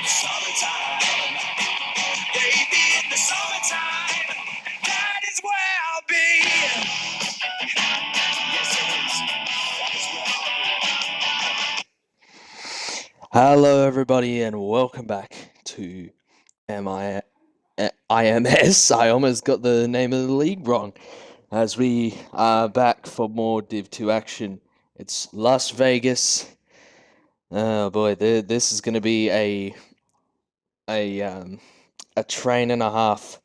summertime. Baby, in the summertime, that is where I'll be. Yes, it is. That is where I'll be. Hello, everybody, and welcome back to IMS. I almost got the name of the league wrong. As we are back for more Div 2 action. It's Las Vegas. Oh boy, this is going to be a train and a half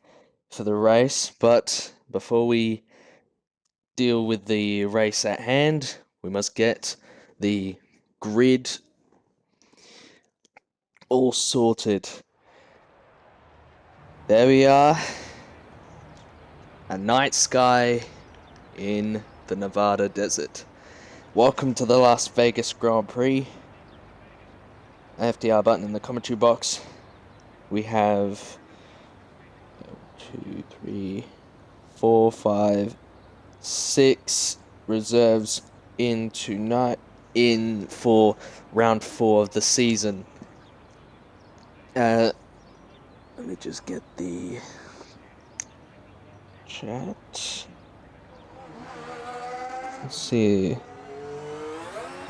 for the race. But before we deal with the race at hand, we must get the grid all sorted. There we are. A night sky in the Nevada desert. Welcome to the Las Vegas Grand Prix. FDR button in the commentary box. We have 2, 3, 4, 5, 6 reserves in for round 4 of the season. Let me just get the chat. Let's see.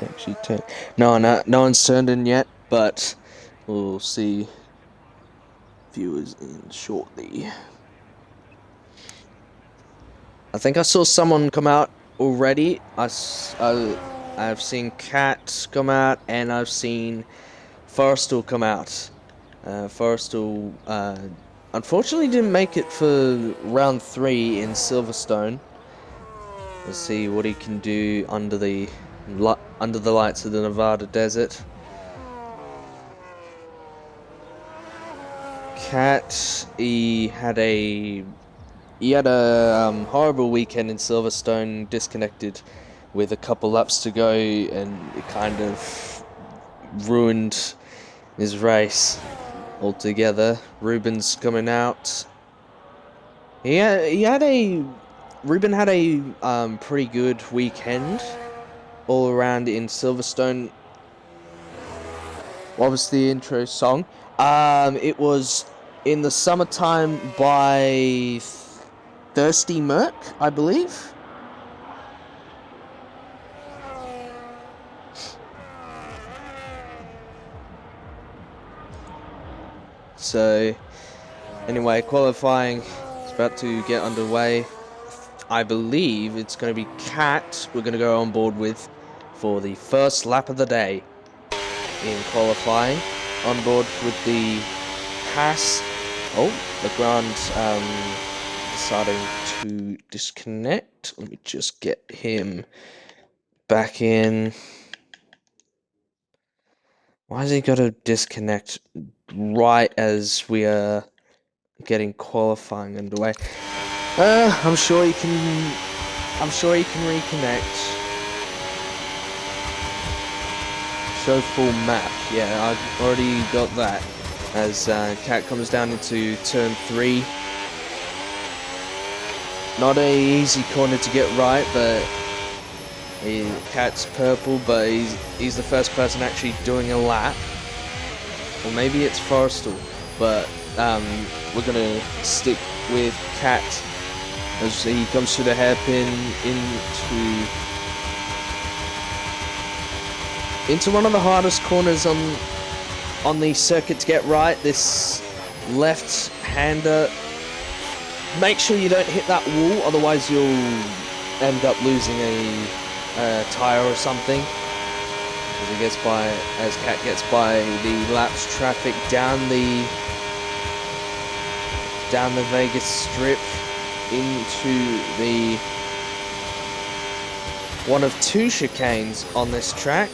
Actually, no one's turned in yet, but we'll see viewers in shortly. I think I saw someone come out already. I've seen Kat come out, and I've seen Forrestal come out. Forrestal unfortunately didn't make it for round 3 in Silverstone. Let's see what he can do under the lights of the Nevada desert. Kat, he had a horrible weekend in Silverstone, disconnected with a couple laps to go, and it kind of ruined his race altogether. Ruben's coming out. Ruben had a pretty good weekend all around in Silverstone. What was the intro song? It was In the Summertime by Thirsty Merc, I believe. So, anyway, qualifying is about to get underway. I believe it's going to be Kat we're going to go on board with for the first lap of the day in qualifying. On board with the pass. Oh, Legrand deciding to disconnect. Let me just get him back in. Why has he got to disconnect right as we are getting qualifying underway? I'm sure he can reconnect. Show full map. Yeah, I've already got that. As Kat comes down into turn 3. Not a easy corner to get right, but Kat's purple, but he's the first person actually doing a lap. Or maybe it's Forrestal, but we're gonna stick with Kat as he comes through the hairpin into one of the hardest corners on the circuit to get right. This left-hander. Make sure you don't hit that wall, otherwise you'll end up losing a tire or something. As Kat gets by the laps traffic down the Vegas Strip into the one of 2 chicanes on this track.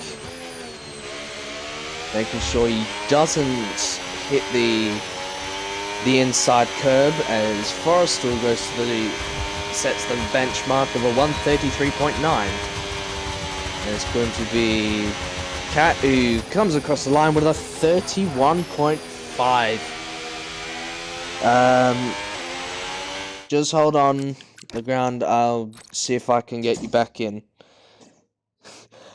Making sure he doesn't hit the inside curb as Forrestal sets the benchmark of a 133.9. And it's going to be Kat who comes across the line with a 31.5. Just hold on the ground. I'll see if I can get you back in.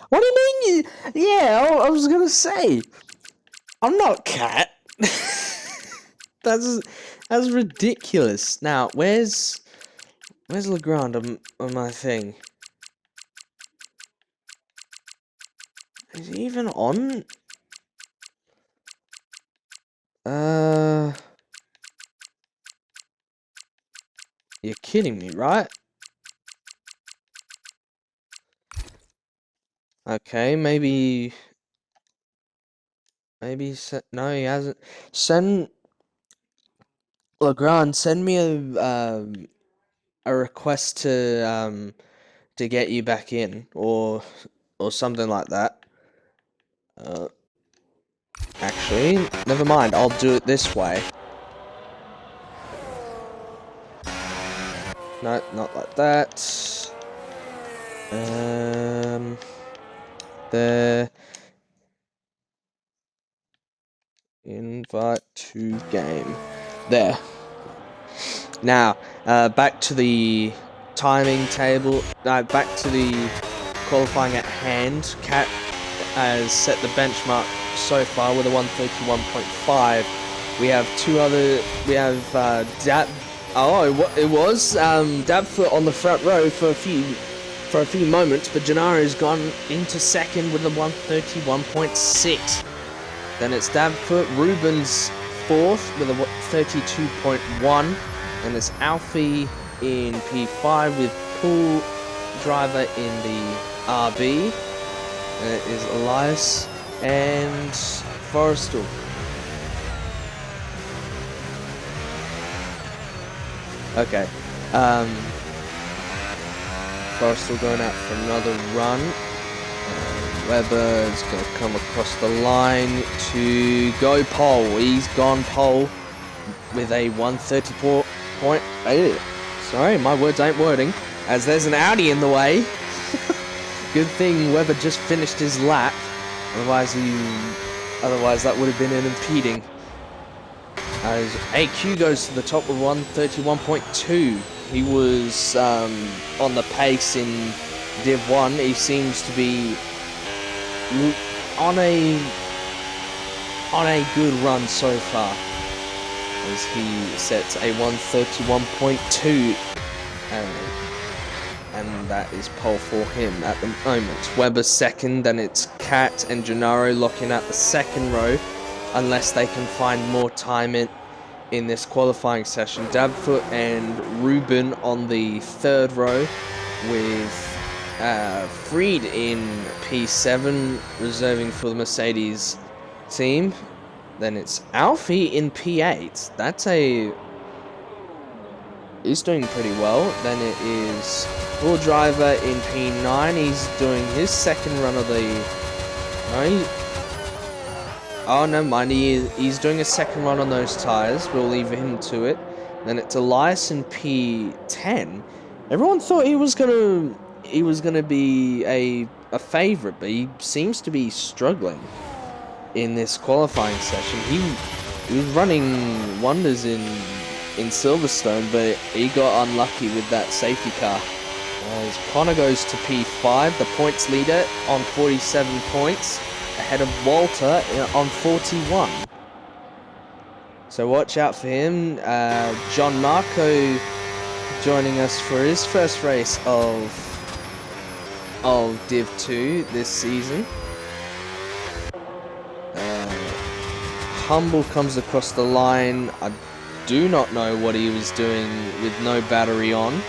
What do you mean? Yeah, I was gonna say. I'm not Kat. That's ridiculous. Now, where's Legrand on my thing? Is he even on? You're kidding me, right? Okay, maybe no, he hasn't. Send Legrand, send me a request to get you back in, or something like that. Actually, never mind. I'll do it this way. No, not like that. The invite to game. There. Now, back to the timing table. Back to the qualifying at hand. Cat has set the benchmark so far with a 131.5. We have two other. We have it was DabFoot on the front row for a few moments, but Gennaro's gone into second with a 131.6. Then it's DabFoot, Ruben's fourth with a 32.1, and it's Alfie in P5 with Pool Driver in the RB. And it is Elias and Forrestal. Okay, Forrestal going out for another run. Weber's going to come across the line to go pole. He's gone pole with a 134.8. Sorry, my words ain't wording. As there's an Audi in the way. Good thing Weber just finished his lap. Otherwise that would have been an impeding. As AQ goes to the top with 131.2. He was on the pace in Div 1. He seems to be on a good run so far, as he sets a 131.2, and that is pole for him at the moment. Weber's second, then it's Cat and Gennaro locking out the second row, unless they can find more time in this qualifying session. DabFoot and Ruben on the third row, with Freed in P7, reserving for the Mercedes team. Then it's Alfie in P8. He's doing pretty well. Then it is Bull Driver in P9. He's doing his second run of the... Oh, never mind. He's doing a second run on those tyres. We'll leave him to it. Then it's Elias in P10. Everyone thought he was gonna be a favourite, but he seems to be struggling in this qualifying session. He was running wonders in Silverstone, but he got unlucky with that safety car. As Connor goes to P5, the points leader on 47 points, ahead of Walter on 41. So watch out for him. John Marco joining us for his first race of Div 2 this season. Humble comes across the line. I do not know what he was doing with no battery on,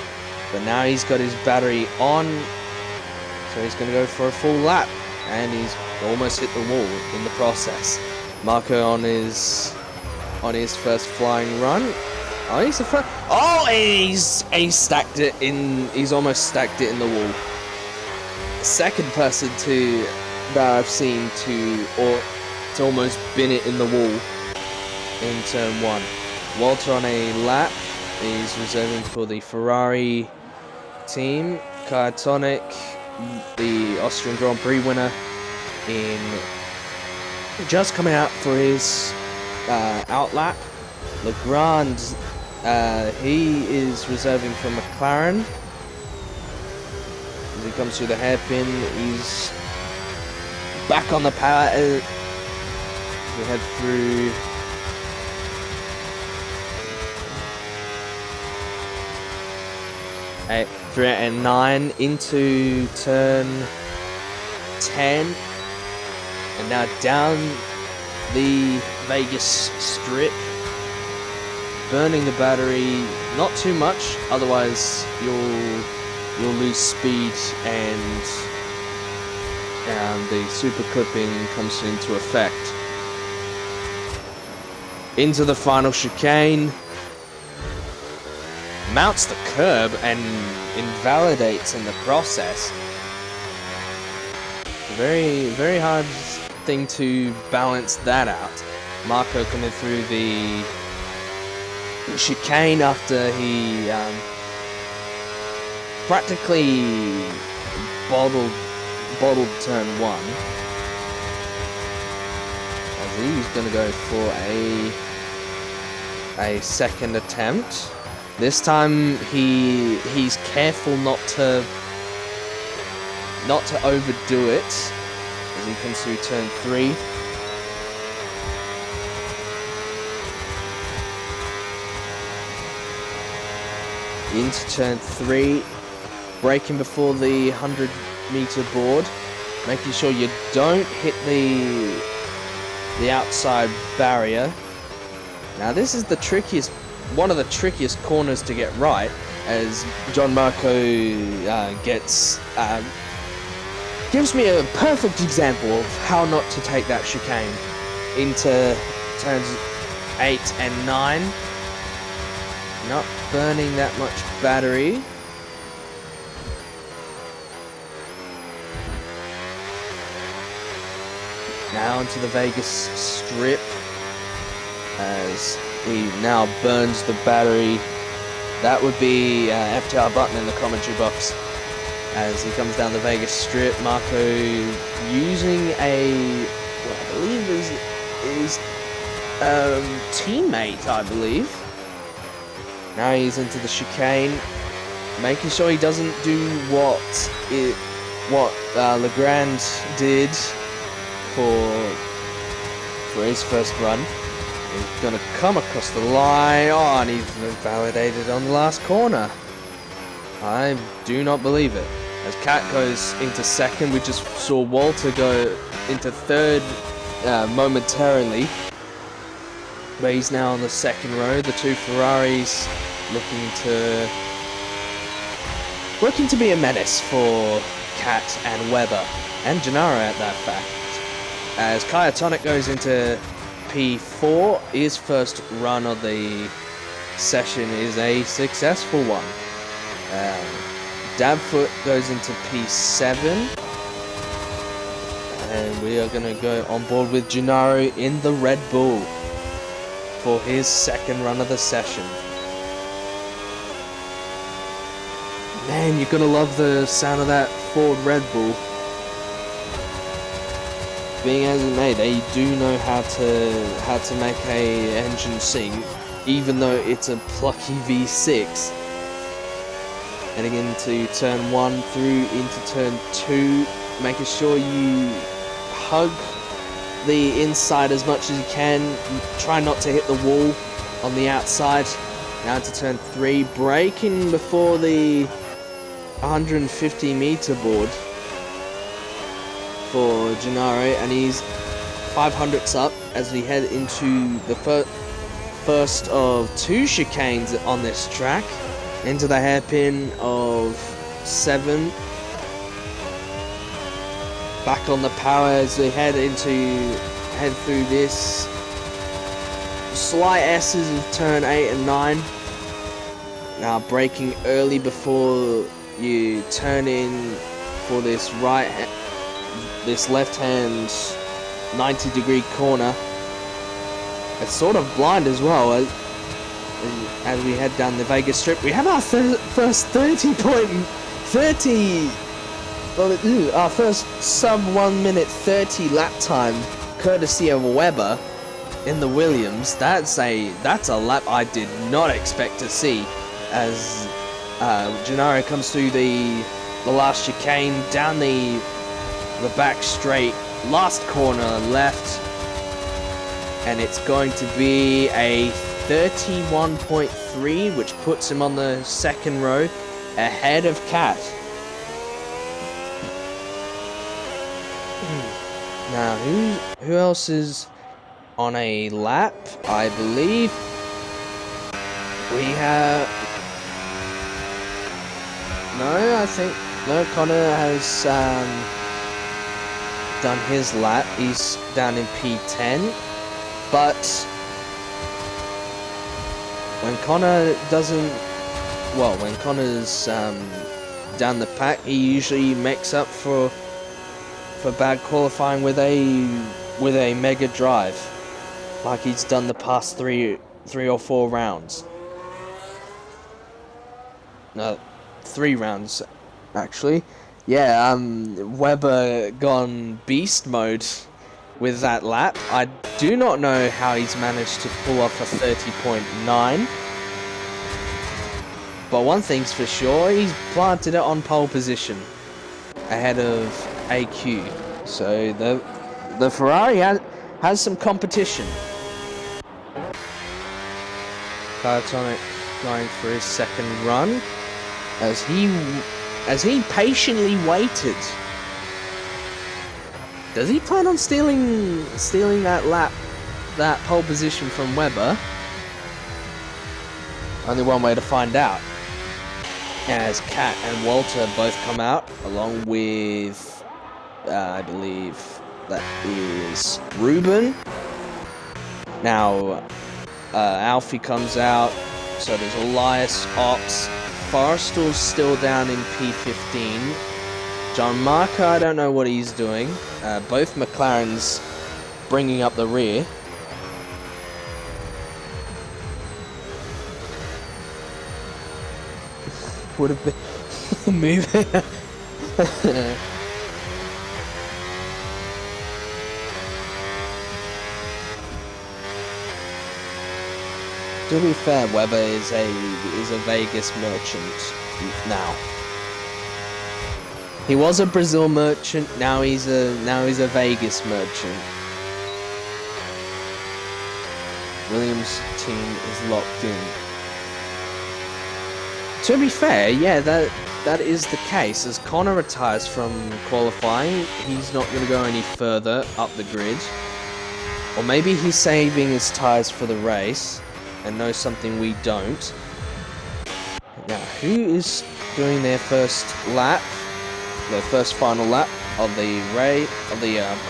but now he's got his battery on, so he's going to go for a full lap, and he's almost hit the wall in the process. Marco on his first flying run. Oh, he's the front. Oh, he's stacked it in. He's almost stacked it in the wall. Second person that I've seen to almost bin it in the wall in turn 1. Walter on a lap is reserving for the Ferrari team. Kyotonic, the Austrian Grand Prix winner, just coming out for his out lap. Legrand, he is reserving for McLaren. As he comes through the hairpin, he's back on the power. We head through 8, 3 and 9 into turn 10, and now down the Vegas strip, burning the battery, not too much, otherwise you'll lose speed and the super clipping comes into effect. Into the final chicane, mounts the curb and invalidates in the process. Very, very hard thing to balance that out. Marco coming through the chicane after he practically bottled turn 1. As he's going to go for a second attempt. This time he's careful not to overdo it as he comes through turn 3. Into turn 3, braking before the 100-meter board, making sure you don't hit the outside barrier. Now this is one of the trickiest corners to get right, as John Marco gives me a perfect example of how not to take that chicane. Into turns 8 and 9, not burning that much battery. Now into the Vegas strip, as he now burns the battery. That would be FTR button in the commentary box. As he comes down the Vegas strip, Marco using what I believe is teammate, I believe. Now he's into the chicane, making sure he doesn't do what Legrand did for his first run. He's gonna come across the line. Oh, and he's validated on the last corner. I do not believe it. As Kat goes into second, we just saw Walter go into third momentarily. But he's now on the second row. The two Ferraris looking to be a menace for Kat and Weber, and Gennaro at that fact. As Kyotonic goes into P4, his first run of the session is a successful one. DabFoot goes into P7, and we are going to go on board with Gennaro in the Red Bull for his second run of the session. Man, you're going to love the sound of that Ford Red Bull. Being as it may, they do know how to make a engine sing, even though it's a plucky V6. Heading into turn 1 through into turn 2, making sure you hug the inside as much as you can. Try not to hit the wall on the outside. Now into turn 3, braking before the 150 meter board for Gennaro, and he's 500ths up as we head into the first of 2 chicanes on this track. Into the hairpin of 7. Back on the power as we head through this. Slight S's of turn 8 and 9. Now braking early before you turn in for this left-hand 90-degree corner. It's sort of blind as well. As we head down the Vegas Strip, we have our first our first sub 1 minute 30 lap time, courtesy of Weber in the Williams. That's a lap I did not expect to see, as Gennaro comes through the last chicane, down the back straight, last corner left, and it's going to be a 31.3, which puts him on the second row. ahead of Cat. Now, who else is on a lap? I believe we have... No, I think... No, Connor has done his lap. He's down in P10. But when Connor doesn't... Well, when Connor's down the pack, he usually makes up for bad qualifying with a mega drive, like he's done the past three or four rounds. No, 3 rounds actually. Yeah, Webber gone beast mode with that lap. I do not know how he's managed to pull off a 30.9. But one thing's for sure, he's planted it on pole position ahead of AQ. So the Ferrari has some competition. Kyotonic going for his second run as he patiently waited. Does he plan on stealing that pole position from Webber? Only one way to find out. As Kat and Walter both come out, along with, I believe that is Ruben. Now, Alfie comes out, so there's Elias, Ox, Forrestal's still down in P15. John Marker, I don't know what he's doing. Both McLarens bringing up the rear. Would have been moving. To be fair, Webber is a Vegas merchant now. He was a Brazil merchant. Now he's a Vegas merchant. Williams' team is locked in. To be fair, yeah, that is the case. As Connor retires from qualifying, he's not going to go any further up the grid. Or maybe he's saving his tyres for the race and knows something we don't. Now, who is doing their first lap? The first final lap of the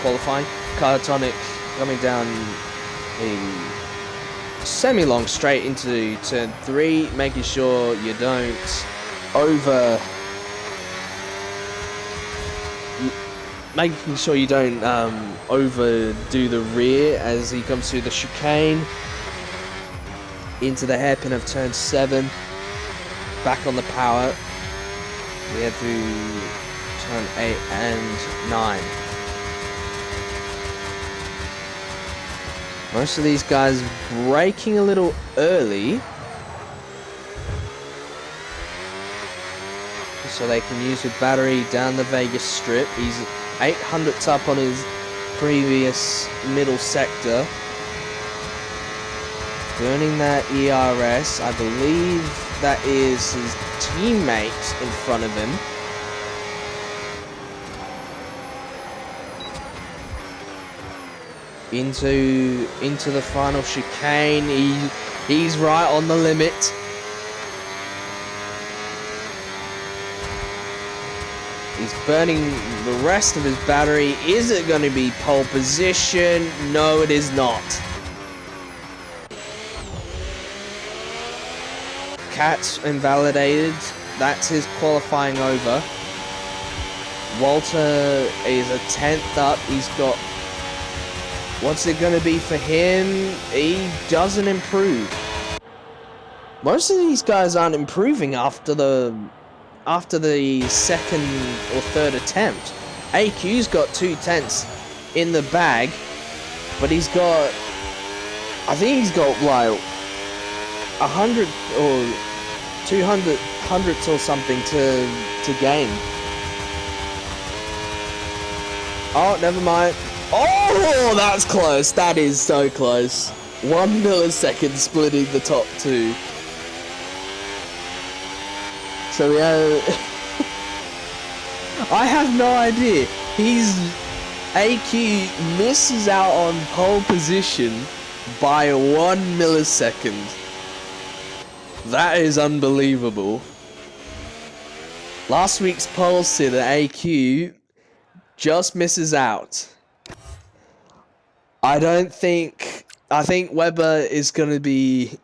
qualifying. Kyotonic coming down a semi-long straight into turn 3, making sure you don't overdo the rear as he comes through the chicane into the hairpin of turn 7, back on the power. We head through turn 8 and 9. Most of these guys braking a little early so they can use the battery down the Vegas strip. He's 800ths up on his previous middle sector. Burning that ERS. I believe that is his teammate in front of him. Into the final chicane. He's right on the limit. He's burning the rest of his battery. Is it going to be pole position? No, it is not. Cat's invalidated. That's his qualifying over. Walter is a 10th up. He's got... What's it going to be for him? He doesn't improve. Most of these guys aren't improving after the second or third attempt. AQ's got 2/10 in the bag, but he's got... I think he's got like 100 or 200 hundredths or something to gain. Oh, never mind. Oh, that's close. That is so close. 1 millisecond splitting the top two. So we have... I have no idea. AQ misses out on pole position by 1 millisecond. That is unbelievable. Last week's pole sitter, AQ, just misses out. I think Weber's gonna be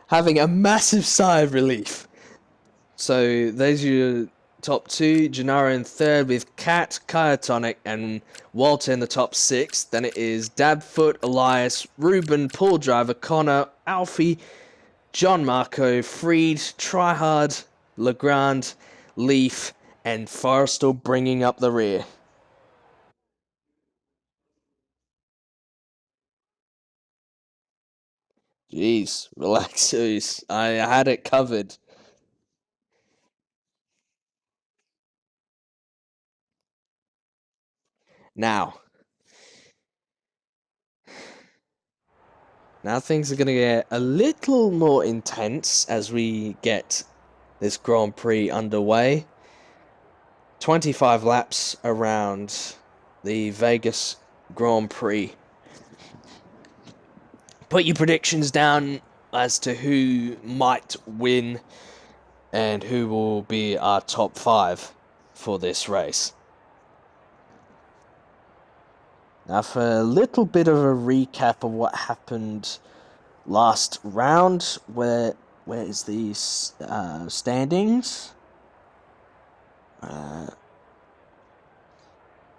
having a massive sigh of relief. So there's your top two. Gennaro in third with Kat, Kyotonic, and Walter in the top six. Then it is DabFoot, Elias, Ruben, Paul Driver, Connor, Alfie, John Marco, Freed, Tryhard, Legrand, Leaf, and Forrestal bringing up the rear. Jeez, relax, Zeus. I had it covered. Now things are going to get a little more intense as we get this Grand Prix underway. 25 laps around the Vegas Grand Prix. Put your predictions down as to who might win and who will be our top 5 for this race. Now for a little bit of a recap of what happened last round, where is the standings?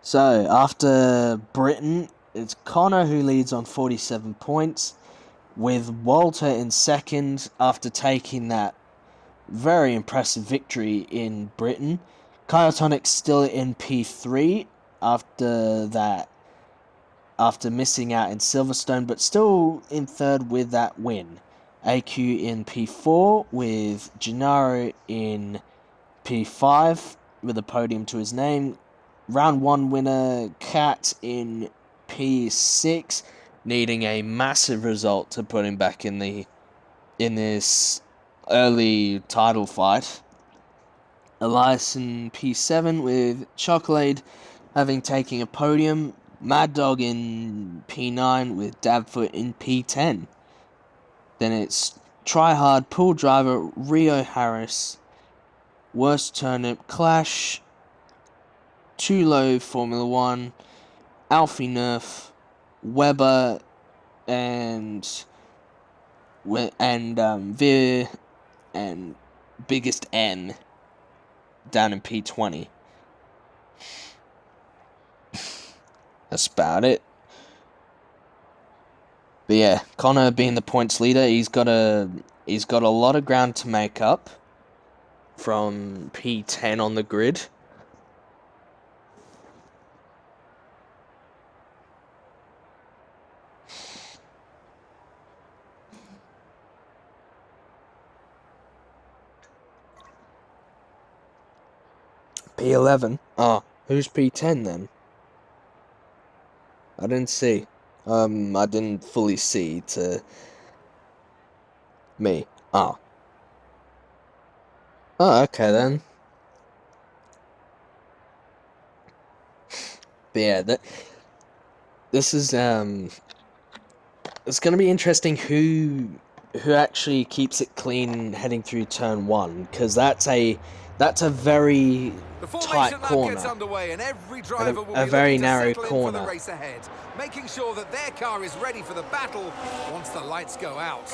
So after Britain, it's Connor who leads on 47 points, with Walter in second after taking that very impressive victory in Britain. Kyotonic still in P3 after missing out in Silverstone, but still in third with that win. AQ in P4 with Gennaro in P5 with a podium to his name. Round 1 winner Kat in P6, needing a massive result to put him back in this early title fight. Elias in P7 with Chocolate having taken a podium. Mad Dog in P9 with DabFoot in P10. Then it's Tryhard, Pool Driver, Rio Harris, Worst Turnip, Clash, Tulo Formula 1, Alfie Nerf, Weber, and Veer, and Biggest N down in P20. That's about it. But yeah, Connor being the points leader, he's got a lot of ground to make up from P10 on the grid. P11. Oh, who's P10 then? I didn't see. I didn't fully see to me. Oh. Oh, okay then. But yeah, this is it's gonna be interesting who actually keeps it clean heading through turn 1, because that's a very tight corner, and every driver will a be very looking to narrow settle in corner. for the race ahead, making sure that their car is ready for the battle once the lights go out.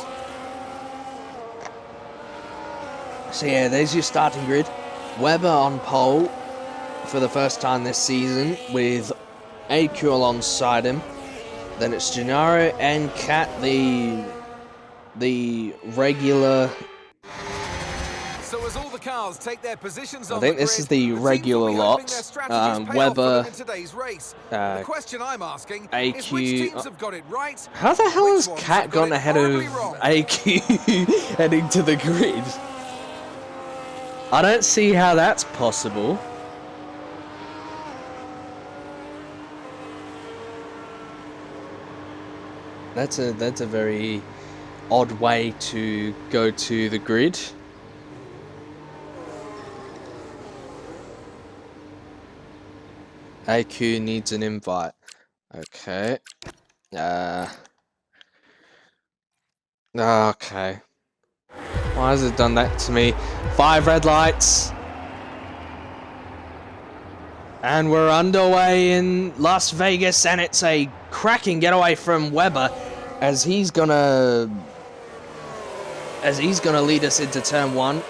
So yeah, there's your starting grid. Weber on pole for the first time this season with AQ alongside him. Then it's Gennaro and Kat, the regular. So as all the cars take their positions I on think the this grid, is the teams regular will be hoping their lot. strategies pay off for Weber, them in today's race. The question I'm asking is which AQ. teams have got it right? How the hell Which has ones Kat have got gone it ahead of horribly wrong? AQ heading to the grid? I don't see how that's possible. That's a very odd way to go to the grid. AQ needs an invite. Okay. Okay. Why has it done that to me? 5 red lights. And we're underway in Las Vegas, and it's a cracking getaway from Weber as he's gonna lead us into turn 1.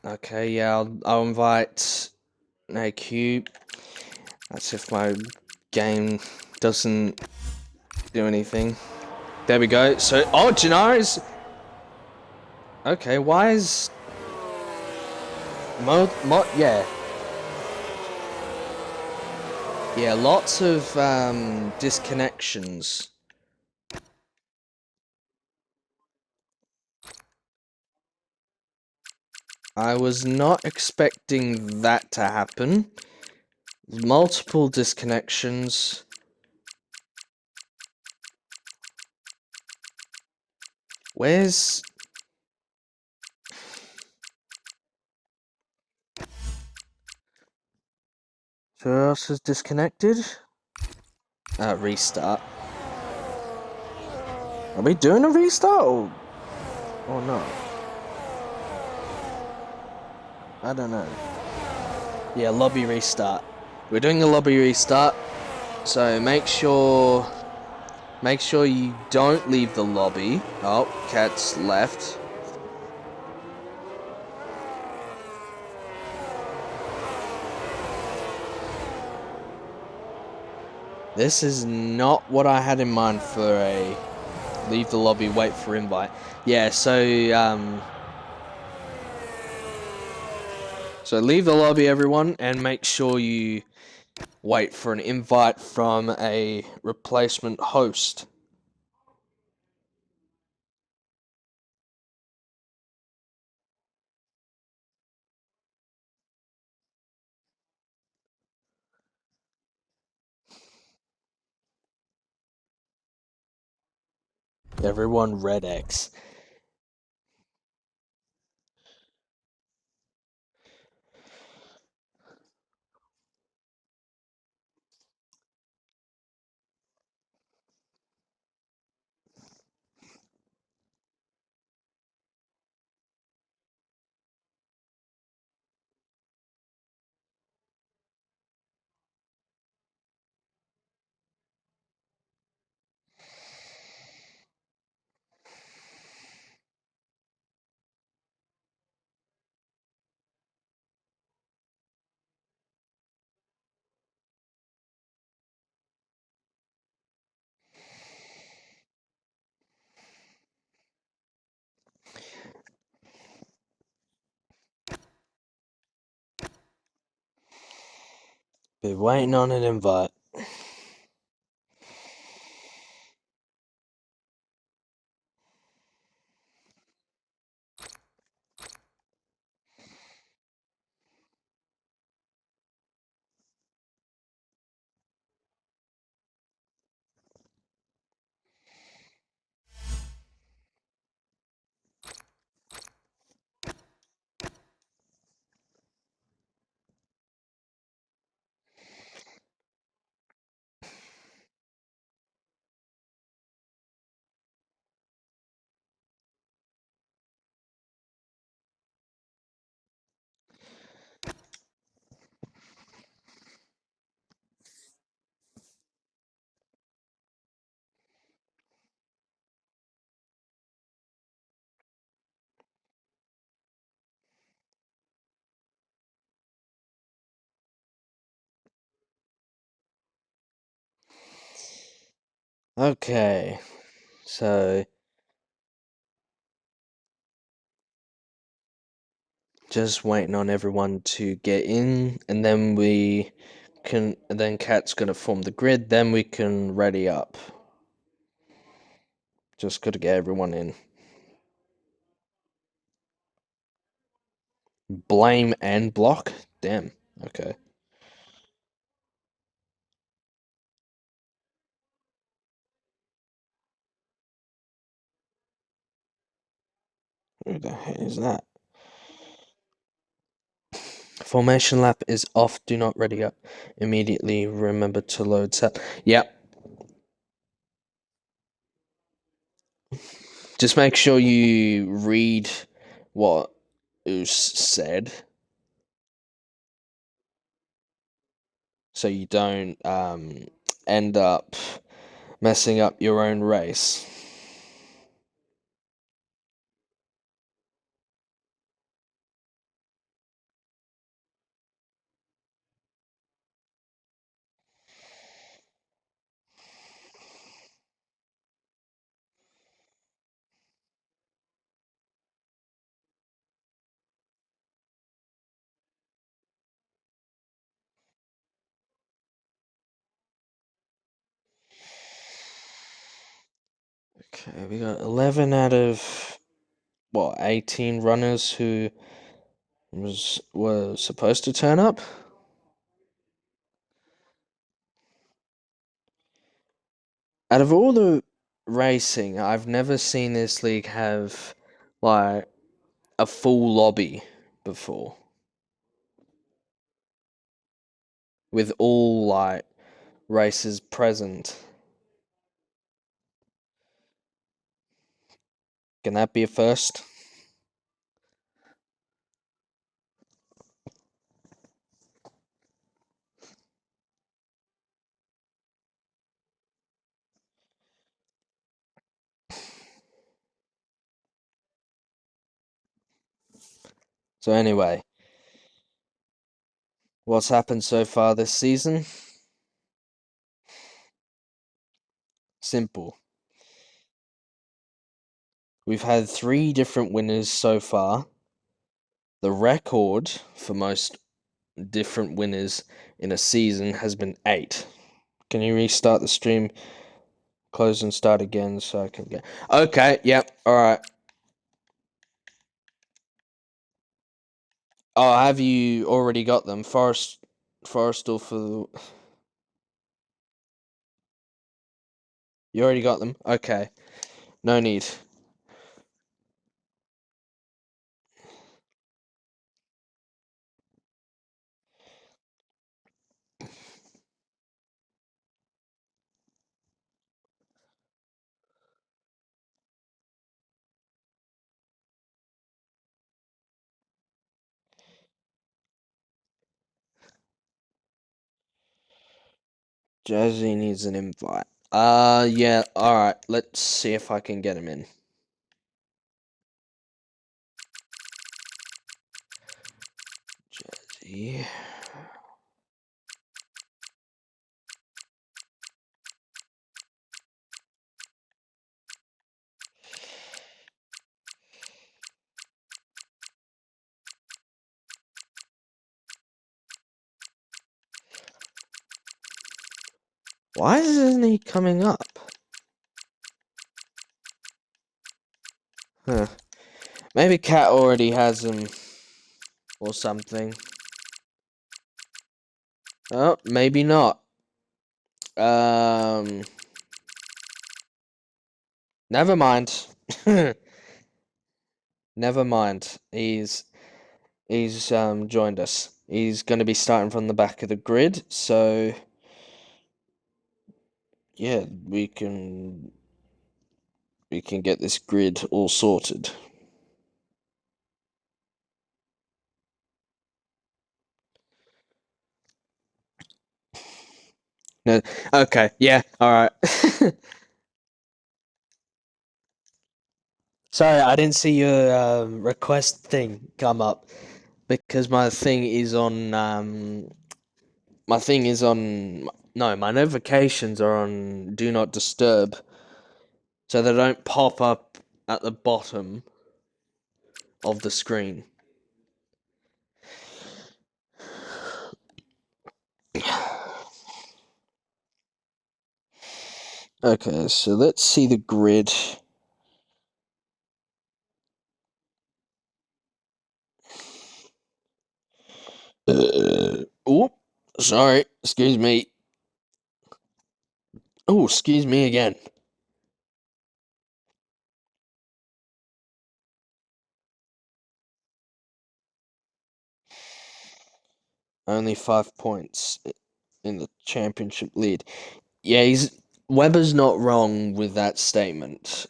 Okay, yeah, I'll invite AQ. That's if my game doesn't do anything. There we go. So, oh, Gennaro okay, why is yeah. Yeah, lots of disconnections. I was not expecting that to happen. Multiple disconnections. Where's... Who else is disconnected? Restart. Are we doing a restart or not? I don't know. Yeah, lobby restart. We're doing a lobby restart, so make sure you don't leave the lobby. Oh, Cat's left. This is not what I had in mind for a leave the lobby, wait for invite. Yeah, so leave the lobby, everyone, and make sure you wait for an invite from a replacement host. Everyone red X. Be waiting on an invite. Okay, so just waiting on everyone to get in, and then Cat's gonna form the grid, then we can ready up. Just gotta get everyone in. Blame and block? Damn, okay. Who the hell is that? Formation lap is off. Do not ready up. Immediately remember to load set. Yep. Just make sure you read what Oos said, so you don't end up messing up your own race. Okay, we got 11 out of 18 runners who were supposed to turn up. Out of all the racing, I've never seen this league have like a full lobby before, with all like races present. Can that be a first? So anyway, what's happened so far this season? Simple. We've had 3 different winners so far. The record for most different winners in a season has been 8. Can you restart the stream? Close and start again so I can get... Okay, yep, alright. Oh, have you already got them? Forrestal for... You already got them? Okay. No need. Jazzy needs an invite. Yeah, alright. Let's see if I can get him in. Jazzy... Why isn't he coming up? Huh. Maybe Cat already has him. Or something. Oh, maybe not. Never mind. Never mind. He's joined us. He's going to be starting from the back of the grid, so yeah, we can get this grid all sorted. No, okay, yeah, all right. Sorry, I didn't see your request thing come up because my thing is on my notifications are on do not disturb, so they don't pop up at the bottom of the screen. Okay, so let's see the grid. Oh, sorry, excuse me. Oh, excuse me again. Only 5 points in the championship lead. Yeah, Webber's not wrong with that statement.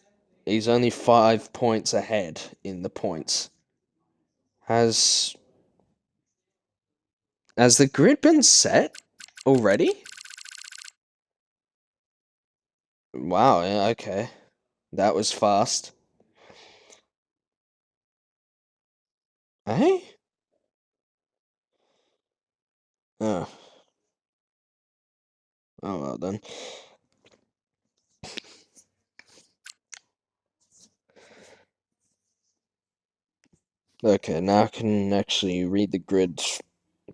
He's only 5 points ahead in the points. Has the grid been set already? Wow, yeah, okay. That was fast. Eh? Oh. Oh well then. Okay, now I can actually read the grid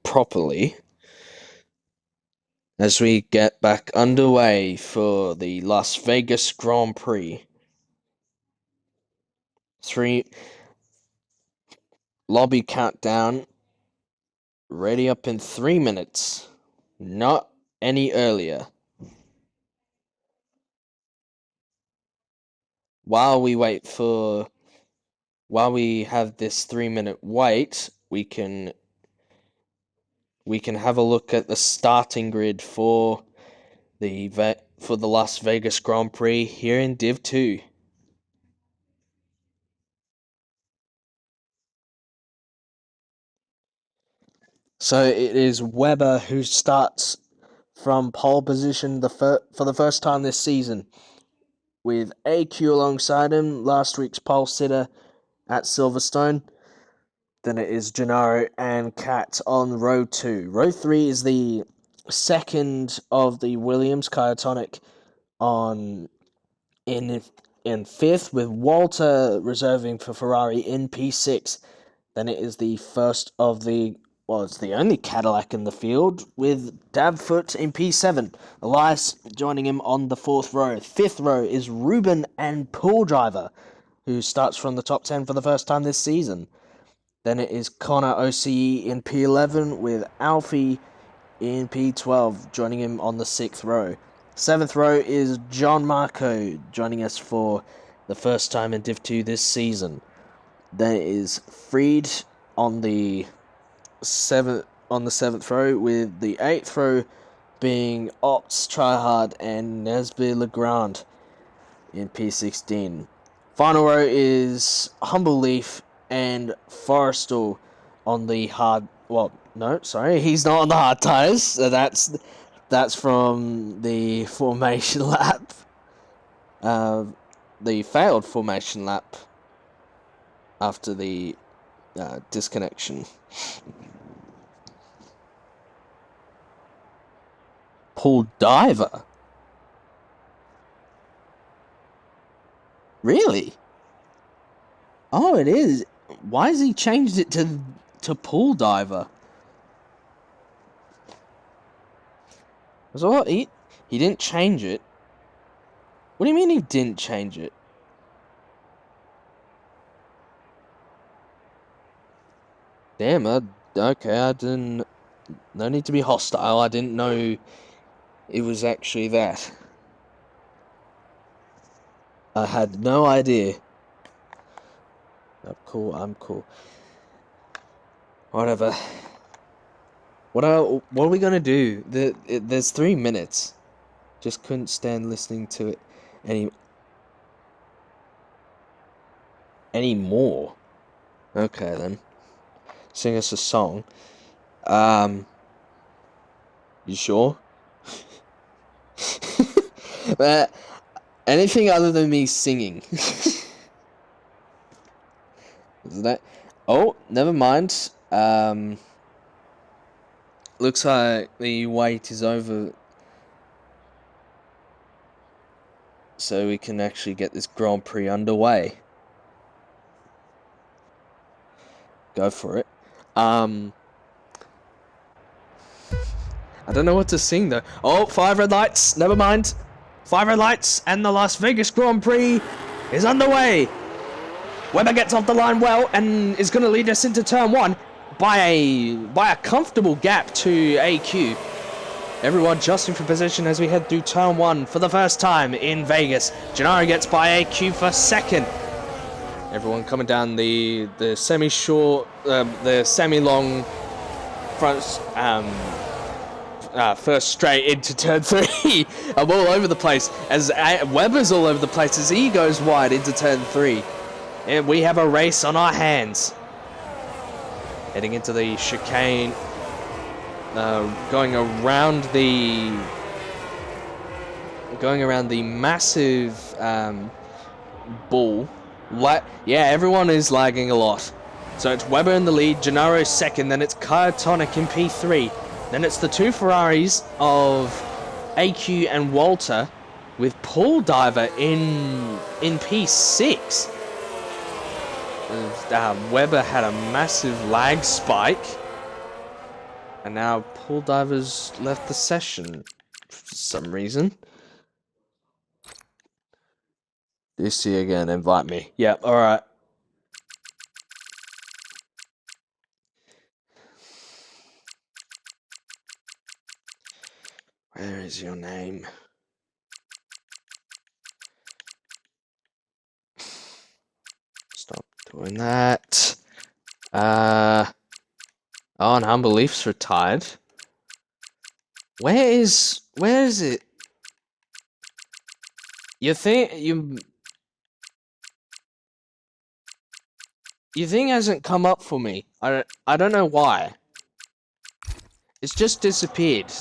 properly as we get back underway for the Las Vegas Grand Prix. 3 lobby countdown ready up in 3 minutes. Not any earlier. While we have this 3-minute wait, we can have a look at the starting grid for the Las Vegas Grand Prix here in Div 2. So it is Webber who starts from pole position for the first time this season, with AQ alongside him, last week's pole sitter at Silverstone. Then it is Gennaro and Kat on row 2. Row 3 is the second of the Williams Kyotonic in fifth, with Walter reserving for Ferrari in P6. Then it is the first of it's the only Cadillac in the field, with DabFoot in P7. Elias joining him on the 4th row. 5th row is Ruben and Pool Driver, who starts from the top 10 for the first time this season. Then it is Connor OCE in P11, with Alfie in P12, joining him on the 6th row. 7th row is John Marco, joining us for the first time in Div 2 this season. Then it is Freed on the 7th row, with the 8th row being Ops Tryhard and Nesby Legrand in P16. Final row is Humble Leaf and Forrestal on the hard. Well, no, sorry, he's not on the hard tires. So that's from the formation lap. The failed formation lap after the disconnection. Paul Diver. Really? Oh, it is. Why has he changed it to Pool Diver? So what? He didn't change it. What do you mean he didn't change it? Damn, okay, I didn't... No need to be hostile, I didn't know it was actually that. I had no idea. I'm cool. Whatever. What are we gonna do? There's 3 minutes. Just couldn't stand listening to it anymore. Okay then. Sing us a song. You sure? Anything other than me singing. Isn't that? Oh, never mind. Looks like the wait is over, so we can actually get this Grand Prix underway. Go for it. I don't know what to sing though. Oh, 5 red lights. Never mind. 5 red lights, and the Las Vegas Grand Prix is underway. Webber gets off the line well and is going to lead us into turn 1 by a comfortable gap to AQ. Everyone adjusting for position as we head through turn 1 for the first time in Vegas. Gennaro gets by AQ for 2nd. Everyone coming down the semi-short, the semi-long first straight into turn 3. I'm all over the place as Webber's all over the place as he goes wide into turn 3. And we have a race on our hands. Heading into the chicane, going around the massive ball. Yeah, everyone is lagging a lot. So it's Webber in the lead, Gennaro second, then it's Kyotonic in P3. Then it's the two Ferraris of AQ and Walter with Paul Diver in P6. Webber had a massive lag spike. And now Paul Diver's left the session for some reason. DC again, invite me. Yeah, alright. Where is your name? Stop doing that. Oh, and Unbelief's retired. Where is it? Your thing hasn't come up for me. I don't know why. It's just disappeared.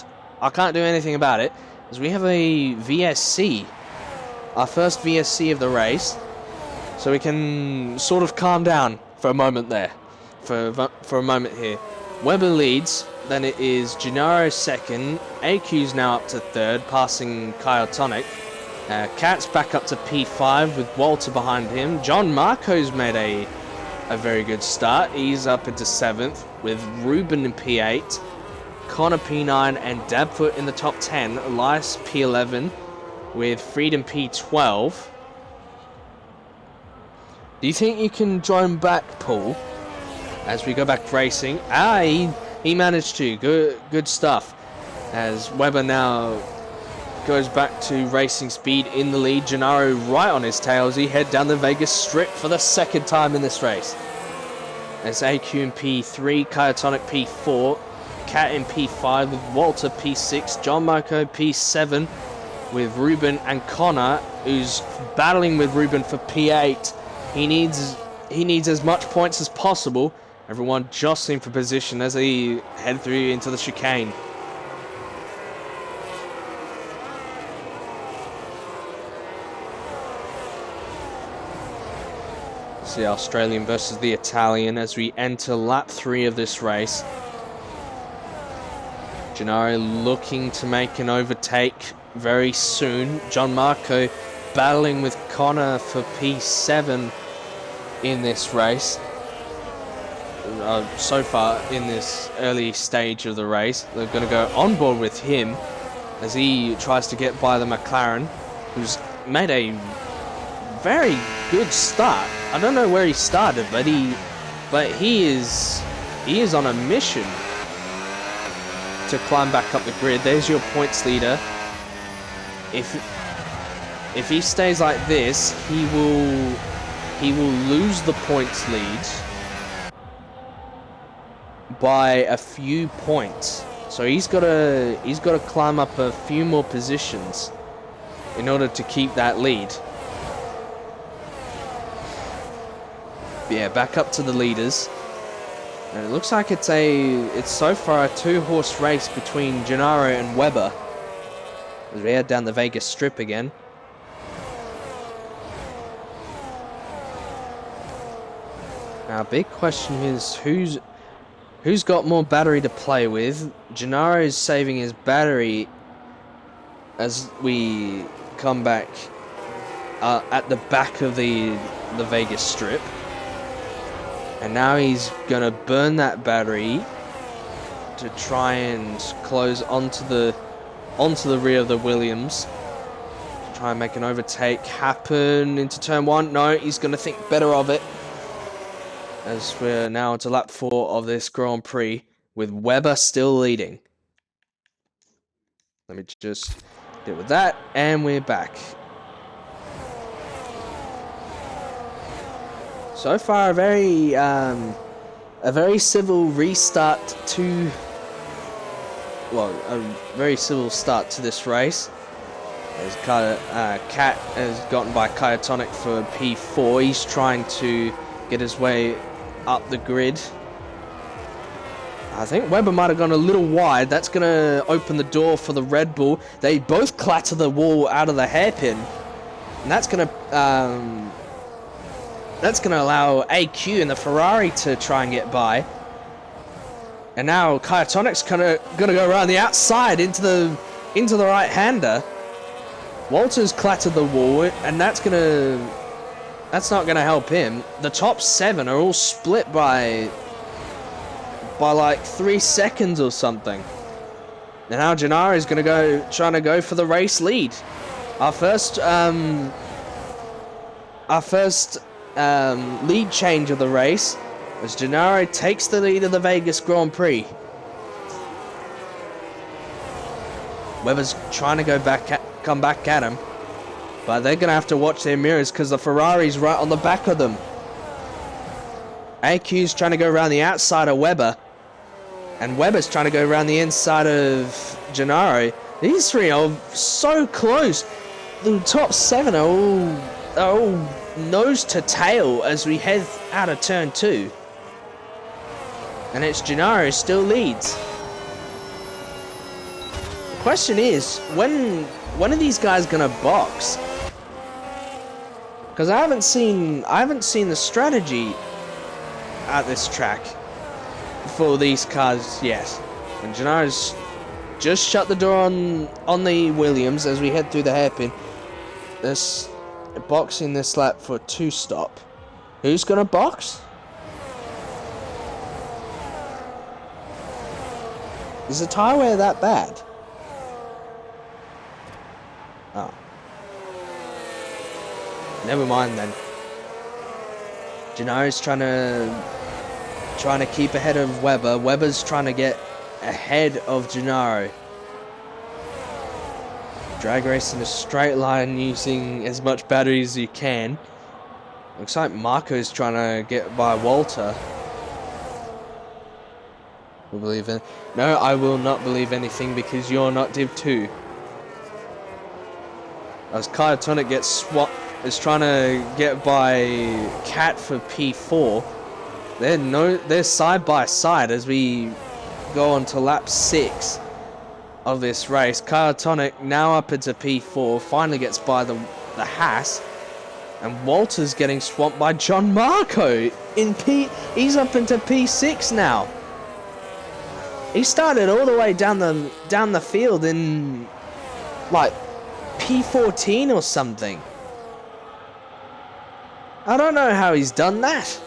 I can't do anything about it, as we have a VSC. Our first VSC of the race. So we can sort of calm down for a moment there. For a moment here. Webber leads, then it is Gennaro second. AQ's now up to third, passing Kyotonic. Kat's back up to P5 with Walter behind him. John Marco's made a very good start. He's up into 7th with Ruben in P8. Connor P9 and DabFoot in the top 10. Elias P11 with Freedom P12. Do you think you can join back, Paul, as we go back racing? He managed to. Good stuff. As Webber now goes back to racing speed in the lead. Gennaro right on his tail as he head down the Vegas Strip for the second time in this race. As AQ in P3, Kyotonic P4, Kat in P5 with Walter P6, John Marco P7 with Ruben and Connor, who's battling with Ruben for P8. He needs as much points as possible. Everyone jostling for position as they head through into the chicane. It's the Australian versus the Italian as we enter lap 3 of this race. Gennaro looking to make an overtake very soon. John Marco battling with Connor for P7 in this race. So far in this early stage of the race, they're going to go on board with him as he tries to get by the McLaren, who's made a very good start. I don't know where he started, but he is on a mission to climb back up the grid. There's your points leader. If he stays like this, he will lose the points lead by a few points. So he's got to climb up a few more positions in order to keep that lead. Yeah, back up to the leaders. And it looks like it's so far a 2-horse race between Gennaro and Webber as we head down the Vegas Strip again. Now, big question is who's got more battery to play with. Gennaro is saving his battery as we come back at the back of the Vegas Strip. And now he's going to burn that battery to try and close onto the rear of the Williams. To try and make an overtake happen into turn 1. No, he's going to think better of it. As we're now into lap 4 of this Grand Prix with Webber still leading. Let me just deal with that, and we're back. So far, a very civil restart to well, a very civil start to this race. As Cat has gotten by Kyotonic for P4. He's trying to get his way up the grid. I think Webber might have gone a little wide. That's going to open the door for the Red Bull. They both clatter the wall out of the hairpin. And that's going to allow AQ and the Ferrari to try and get by. And now Kyotonic's kind of going to go around the outside into the right-hander. Walter's clattered the wall, and that's not gonna help him. The top 7 are all split by like 3 seconds or something. And now Gennaro is trying to go for the race lead. Our first lead change of the race as Gennaro takes the lead of the Vegas Grand Prix. Webber's trying to come back at him, but they're gonna have to watch their mirrors because the Ferrari's right on the back of them. AQ's trying to go around the outside of Webber, and Webber's trying to go around the inside of Gennaro. These three are so close. The top 7 are all nose to tail as we head out of turn 2, and it's Gennaro still leads. The question is, when are these guys gonna box? Because I haven't seen the strategy at this track for these cars yet. And Gennaro's just shut the door on the Williams as we head through the hairpin. This boxing this lap for 2 stop. Who's gonna box? Is the tyre wear that bad? Oh. Never mind then. Gennaro's trying to keep ahead of Webber. Webber's trying to get ahead of Gennaro. Drag race in a straight line using as much battery as you can. Looks like Marco's trying to get by Walter. We'll believe it. No, I will not believe anything because you're not Div 2. As Kyotonic is trying to get by Cat for P4. They're side by side as we go on to lap 6 of this race. Kyotonic now up into P4, finally gets by the Haas, and Walter's getting swamped by John Marco he's up into P6 now. He started all the way down the field in like P14 or something. I don't know how he's done that.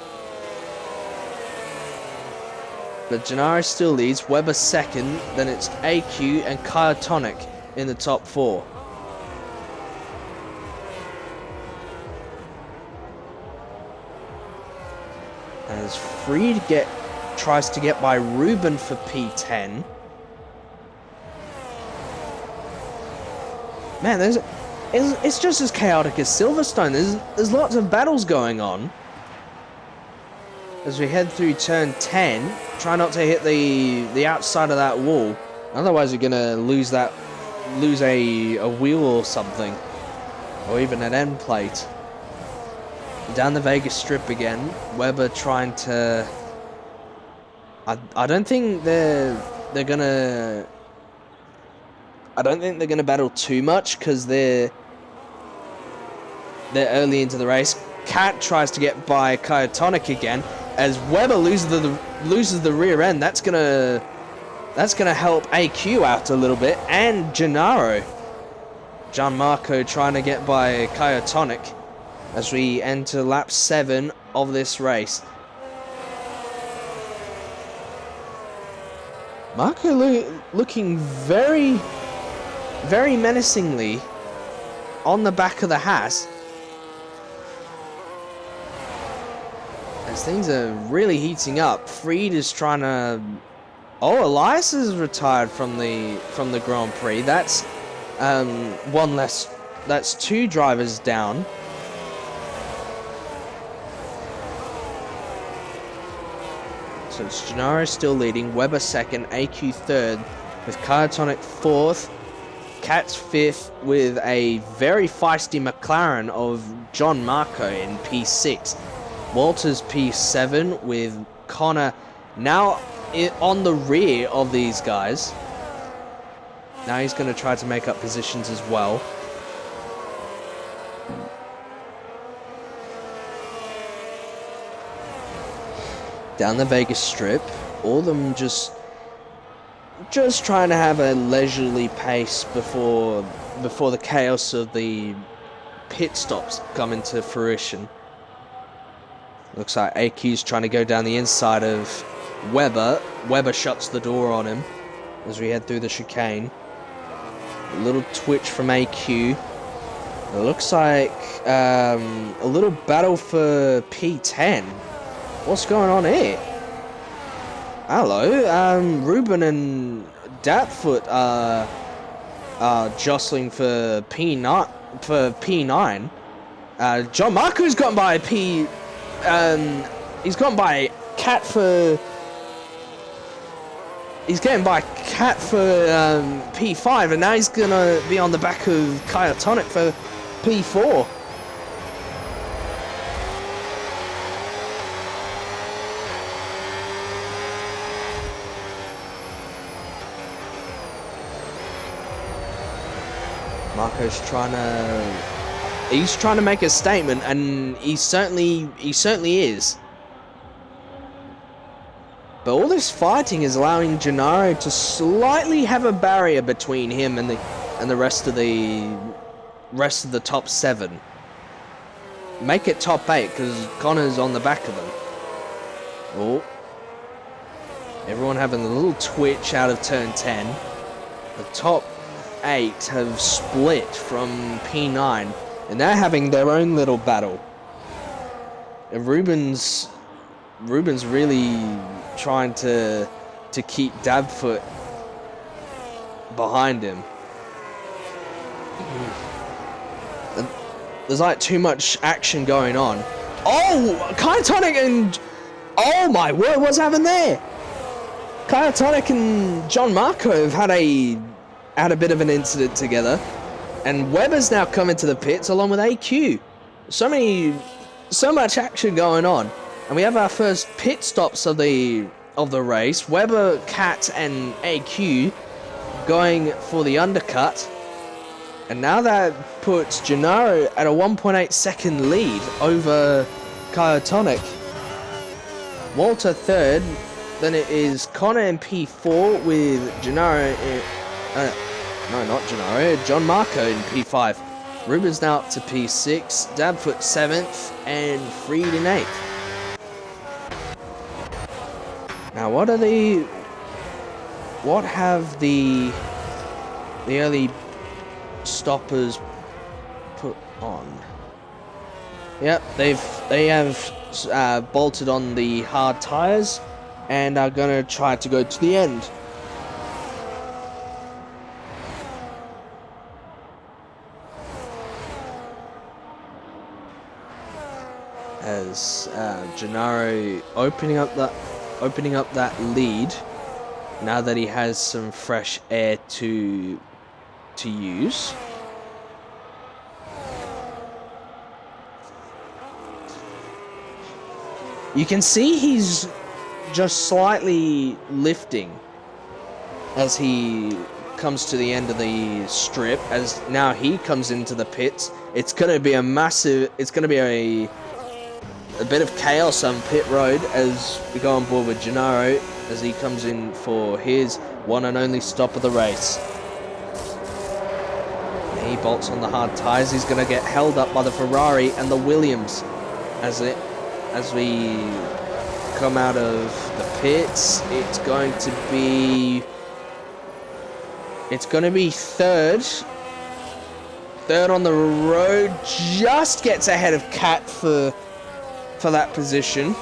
But Gennaro still leads, Webber second, then it's AQ and Kyotonic in the top 4. As Freed tries to get by Ruben for P10. Man, it's just as chaotic as Silverstone. There's lots of battles going on. As we head through turn 10, try not to hit the outside of that wall. Otherwise you're gonna lose a wheel or something. Or even an end plate. Down the Vegas Strip again. Webber trying to... I don't think they're gonna battle too much because they're early into the race. Cat tries to get by Kyotonic again as Webber loses the rear end. That's gonna help AQ out a little bit, and Gennaro. Gianmarco trying to get by Kyotonic as we enter lap 7 of this race. Marco looking very, very menacingly on the back of the Haas. As things are really heating up, Freed is trying to... Oh, Elias is retired from the Grand Prix. That's one less. That's 2 drivers down. So it's Gennaro still leading, Webber second, AQ third, with Kyotonic 4th, Kat's 5th with a very feisty McLaren of John Marco in P6. Walter's P7 with Connor now on the rear of these guys. Now he's going to try to make up positions as well. Down the Vegas Strip, all of them just trying to have a leisurely pace before the chaos of the pit stops come into fruition. Looks like AQ's trying to go down the inside of Webber. Webber shuts the door on him as we head through the chicane. A little twitch from AQ. It looks like a little battle for P10. What's going on here? Hello, Ruben and DabFoot are jostling for P9. John Marco's gotten by he's gone by Cat for. He's getting by Cat for P5, and now he's gonna be on the back of Kyotonic for P4. Marco's trying to make a statement, and he certainly is. But all this fighting is allowing Gennaro to slightly have a barrier between him and the rest of the top 7. Make it top 8 because Connor's on the back of them. Oh, everyone having a little twitch out of turn 10. The top 8 have split from P9, and they're having their own little battle. And Ruben's really trying to keep DabFoot behind him. And there's like too much action going on. Oh, Kyotonic and oh my word, what's happened there? Kyotonic and John Marco have had a bit of an incident together, and Webber's now come into the pits along with AQ. So much action going on, and we have our first pit stops of the race. Webber, Cat, and AQ going for the undercut, and now that puts Gennaro at a 1.8 second lead over Kyotonic. Walter 3rd, then it is Connor in P4 with Gennaro no, not Gennaro, John Marco in P5. Ruben's now up to P6, DabFoot 7th, and Freed in 8th. Now, what have the early stoppers put on? Yep, they have bolted on the hard tires and are gonna try to go to the end. As Gennaro opening up that lead now that he has some fresh air to use. You can see he's just slightly lifting as he comes to the end of the strip, as now he comes into the pits. It's going to be a bit of chaos on pit road as we go on board with Gennaro as he comes in for his one and only stop of the race. He bolts on the hard tires. He's going to get held up by the Ferrari and the Williams as we come out of the pits. It's going to be third on the road. Just gets ahead of Cat for that position.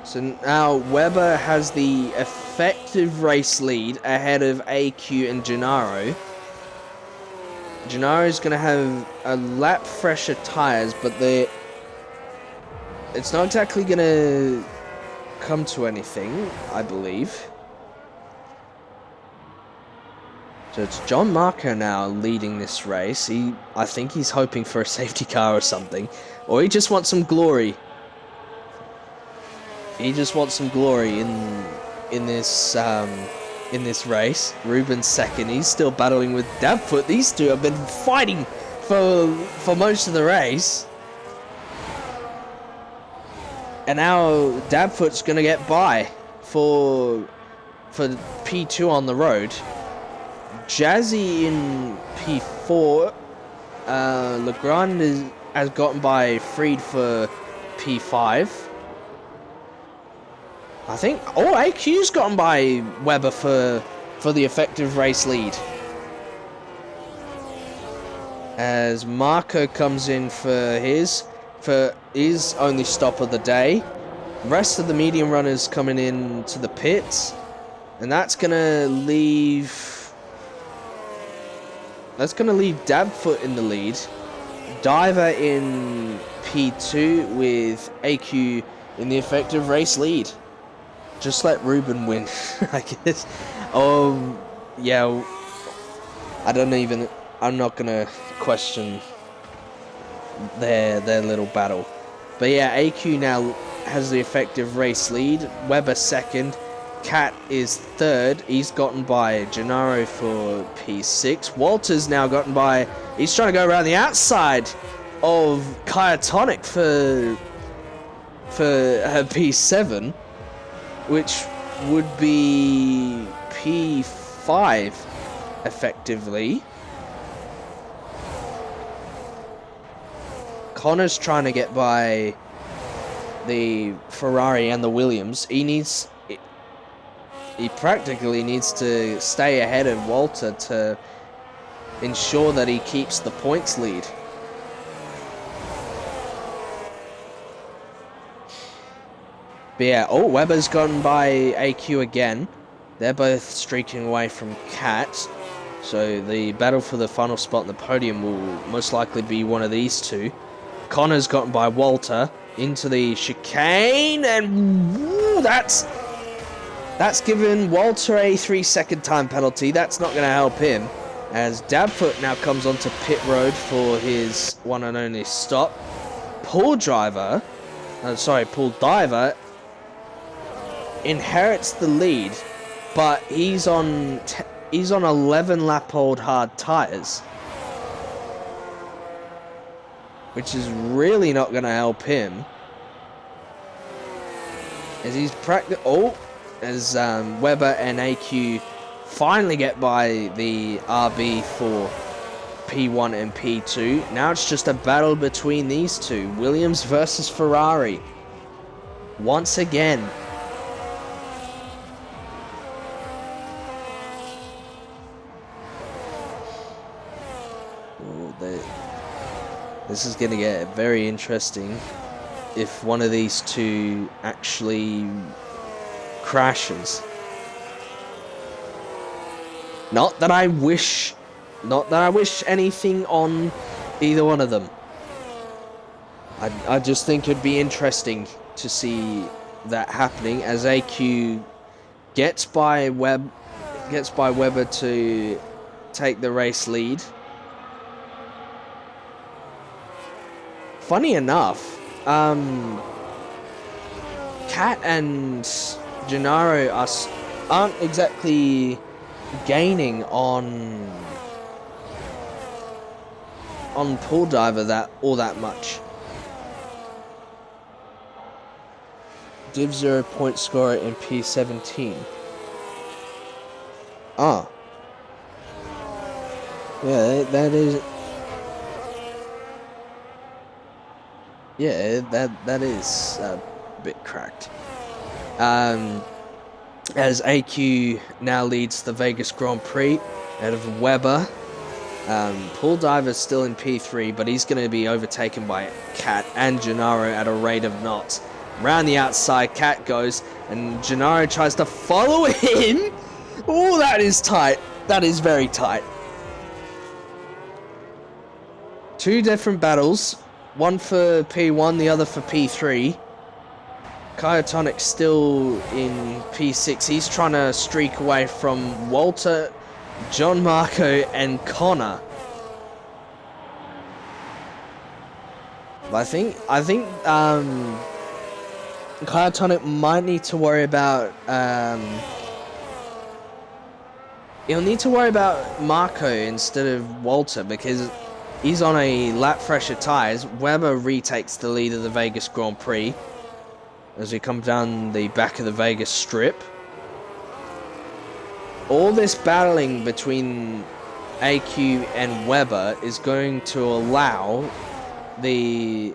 So now Webber has the effective race lead ahead of AQ and Gennaro. Gennaro's going to have a lap fresher tyres, but it's not exactly going to come to anything, I believe. So it's John Marco now leading this race. I think he's hoping for a safety car or something. Or he just wants some glory. He just wants some glory in this race. Ruben's second. He's still battling with DabFoot. These two have been fighting for most of the race. And now DabFoot's gonna get by for P2 on the road. Jazzy in P4. Legrand has gotten by Freed for P5. I think. Oh, AQ's gotten by Weber for the effective race lead. As Marco comes in for his only stop of the day. Rest of the medium runners coming in to the pits, and that's gonna leave DabFoot in the lead. Diver in P2 with AQ in the effective race lead. Just let Ruben win, I guess. Yeah. I'm not gonna question their little battle. But yeah, AQ now has the effective race lead. Weber second. Cat is third. He's gotten by Gennaro for P6. Walter's now gotten by... He's trying to go around the outside of Kyotonic for her P7, which would be P5 effectively. Connor's trying to get by the Ferrari and the Williams. He practically needs to stay ahead of Walter to ensure that he keeps the points lead. But yeah, Weber's gone by AQ again. They're both streaking away from Cat. So the battle for the final spot on the podium will most likely be one of these two. Connor's gotten by Walter into the chicane, and woo, that's given Walter a 3-second time penalty. That's not going to help him, as DabFoot now comes onto pit road for his one and only stop. Pool Diver inherits the lead, but he's on 11 lap old hard tires, which is really not going to help him, as he's as Weber and AQ finally get by the RB for P1 and P2. Now it's just a battle between these two. Williams versus Ferrari. Once again. This is going to get very interesting if one of these two actually crashes. Not that I wish anything on either one of them. I just think it'd be interesting to see that happening, as AQ gets by Weber to take the race lead. Funny enough, Cat and Gennaro aren't exactly gaining on Pool Diver that much. Div 0 point scorer in P17. Ah. Yeah, that is... Yeah, that is a bit cracked. As AQ now leads the Vegas Grand Prix out of Weber. Pool Diver's still in P3, but he's going to be overtaken by Cat and Gennaro at a rate of knots. Round the outside, Cat goes, and Gennaro tries to follow him. Oh, that is tight. That is very tight. Two different battles. One for P1, the other for P3. Kyotonic still in P6. He's trying to streak away from Walter. John Marco and Connor. But I think Kyotonic might need to worry about he'll need to worry about Marco instead of Walter, because he's on a lap fresher tyres. Webber retakes the lead of the Vegas Grand Prix as we come down the back of the Vegas Strip. All this battling between AQ and Webber is going to allow the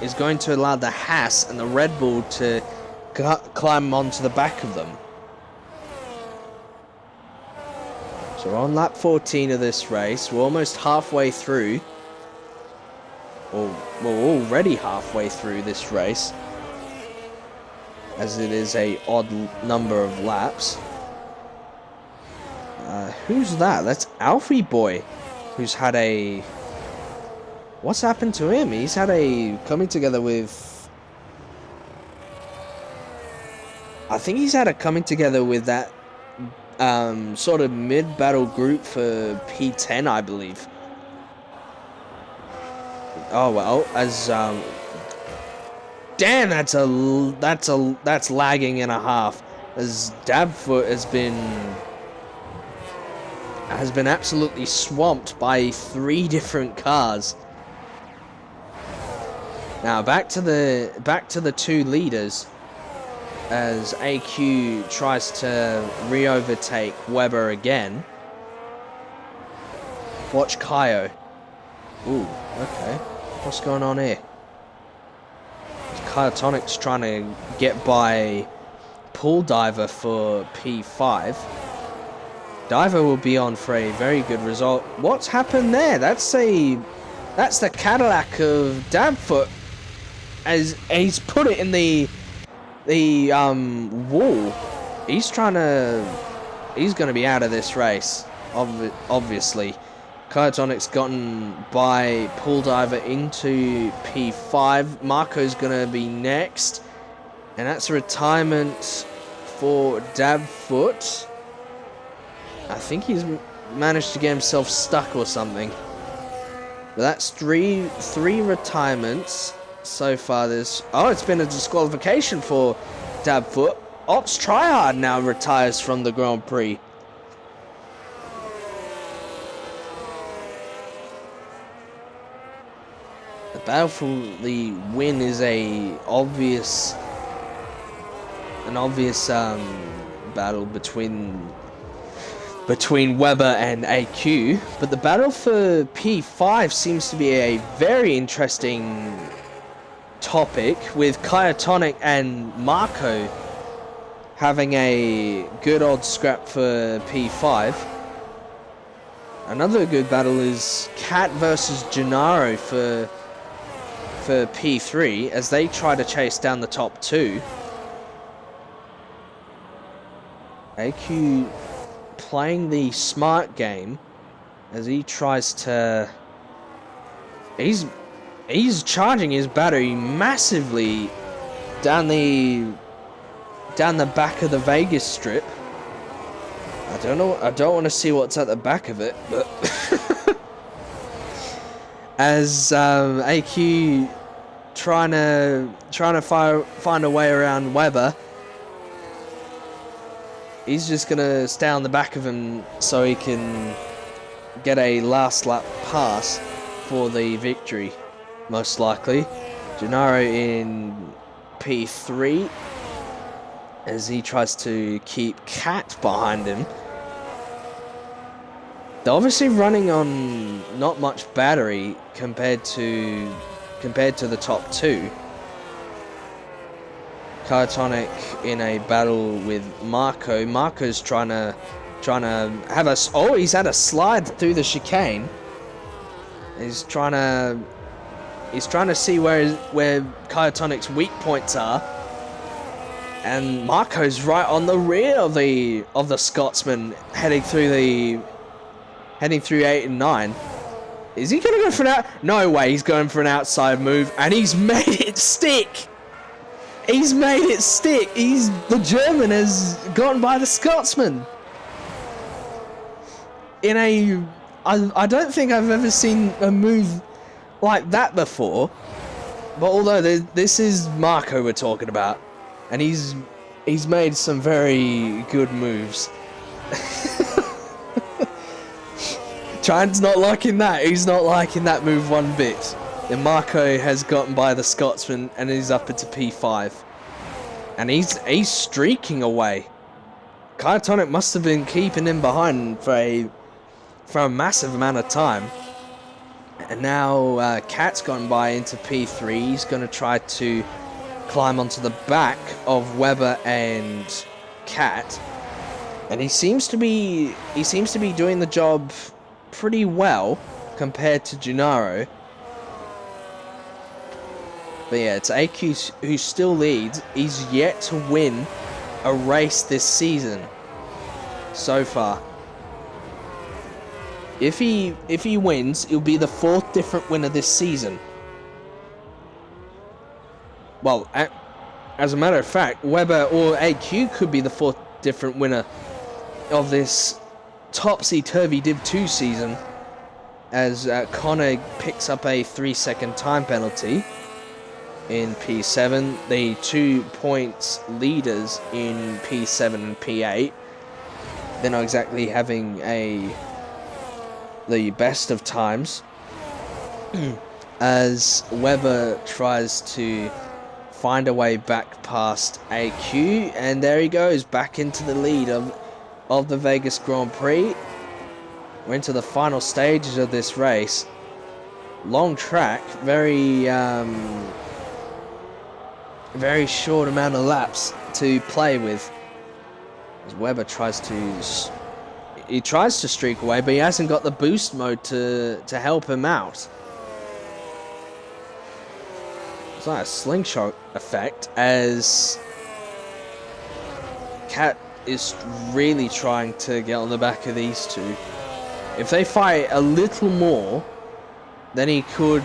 Haas and the Red Bull to climb onto the back of them. So we're on lap 14 of this race. We're almost halfway through. Or we're already halfway through this race, as it is a odd number of laps. Who's that? That's Alfie Boy, who's had a... What's happened to him? He's had a coming together with... I think he's had a coming together with that sort of mid-battle group for P10, I believe. Oh well, as damn, that's lagging and a half. As DabFoot has been absolutely swamped by 3 different cars. Now back to the 2 leaders, as AQ tries to re-overtake Webber again. Watch Kyo. Ooh, okay. What's going on here? Kyotonic's trying to get by Pool Diver for P5. Diver will be on for a very good result. What's happened there? That's the Cadillac of DabFoot, as he's put it in the wall. He's gonna be out of this race, obviously. Kyotonic's gotten by Pool Diver into P5. Marco's gonna be next, and that's a retirement for DabFoot. I think he's managed to get himself stuck or something. But that's three retirements so far. It's been a disqualification for DabFoot. Ops Tryhard now retires from the Grand Prix. The battle for the win is an obvious battle between Webber and AQ, but the battle for P5 seems to be a very interesting topic, with Kyotonic and Marco having a good old scrap for P5. Another good battle is Cat versus Gennaro for P3, as they try to chase down the top 2. AQ playing the smart game as he tries to... He's charging his battery massively down the back of the Vegas Strip. I don't want to see what's at the back of it, but as AQ trying to find a way around Webber. He's just going to stay on the back of him so he can get a last lap pass for the victory, most likely. Gennaro in P3 as he tries to keep Cat behind him. They're obviously running on not much battery compared to the top 2. Kyotonic in a battle with Marco. Marco's trying to have a... Oh, he's had a slide through the chicane. He's trying to see where Kyotonic's weak points are. And Marco's right on the rear of the Scotsman, heading through 8 and 9. Is he gonna go for an No way, he's going for an outside move, and he's made it stick. He's made it stick. The German has gotten by the Scotsman. in a... I don't think I've ever seen a move like that before. But although this is Marco we're talking about, and he's made some very good moves. Tran's not liking that. He's not liking that move one bit. And Marco has gotten by the Scotsman and he's up into P5. And he's streaking away. Kyotonic must have been keeping him behind for a massive amount of time. And now Kat's gone by into P3. He's going to try to climb onto the back of Weber and Kat. And he seems to be doing the job pretty well compared to Gennaro. But yeah, it's xAQ who still leads. He's yet to win a race this season so far. If he wins, it'll be the 4th different winner this season. Well, as a matter of fact, Weber or xAQ could be the 4th different winner of this topsy-turvy Div 2 season, as Connor picks up a 3-second time penalty in P7. The 2 points leaders in P7 and P8, they're not exactly having the best of times, as Weber tries to find a way back past xAQ, and there he goes, back into the lead of the Vegas Grand Prix. We're into the final stages of this race. Long track, very short amount of laps to play with. As Weber tries to streak away, but he hasn't got the boost mode to help him out. It's like a slingshot effect, as Kat is really trying to get on the back of these two. If they fight a little more, then he could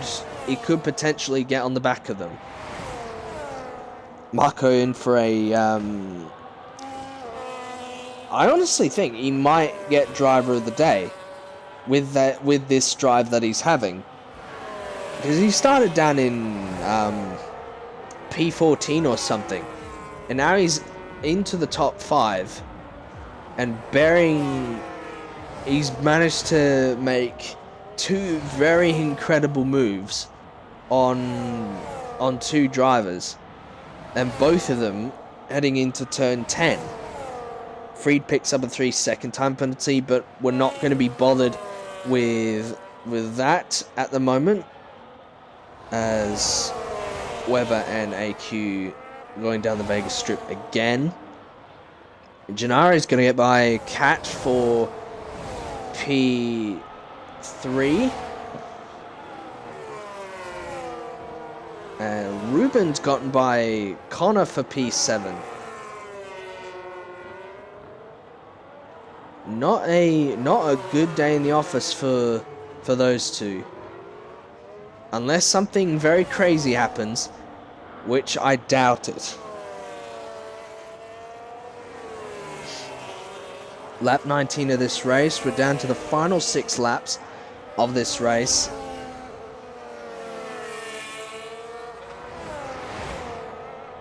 potentially get on the back of them. Marco in for a I honestly think he might get driver of the day with this drive that he's having, because he started down in P14 or something, and now he's into the top 5 and he's managed to make 2 very incredible moves on 2 drivers, and both of them heading into turn 10. Freed picks up a 3-second time penalty, but we're not going to be bothered with that at the moment, as Weber and xAQ going down the Vegas Strip again. Gennaro is going to get by Kat for P3. Ruben's gotten by Connor for P7. Not a good day in the office for those two. Unless something very crazy happens, which I doubt it. Lap 19 of this race. We're down to the final 6 laps of this race.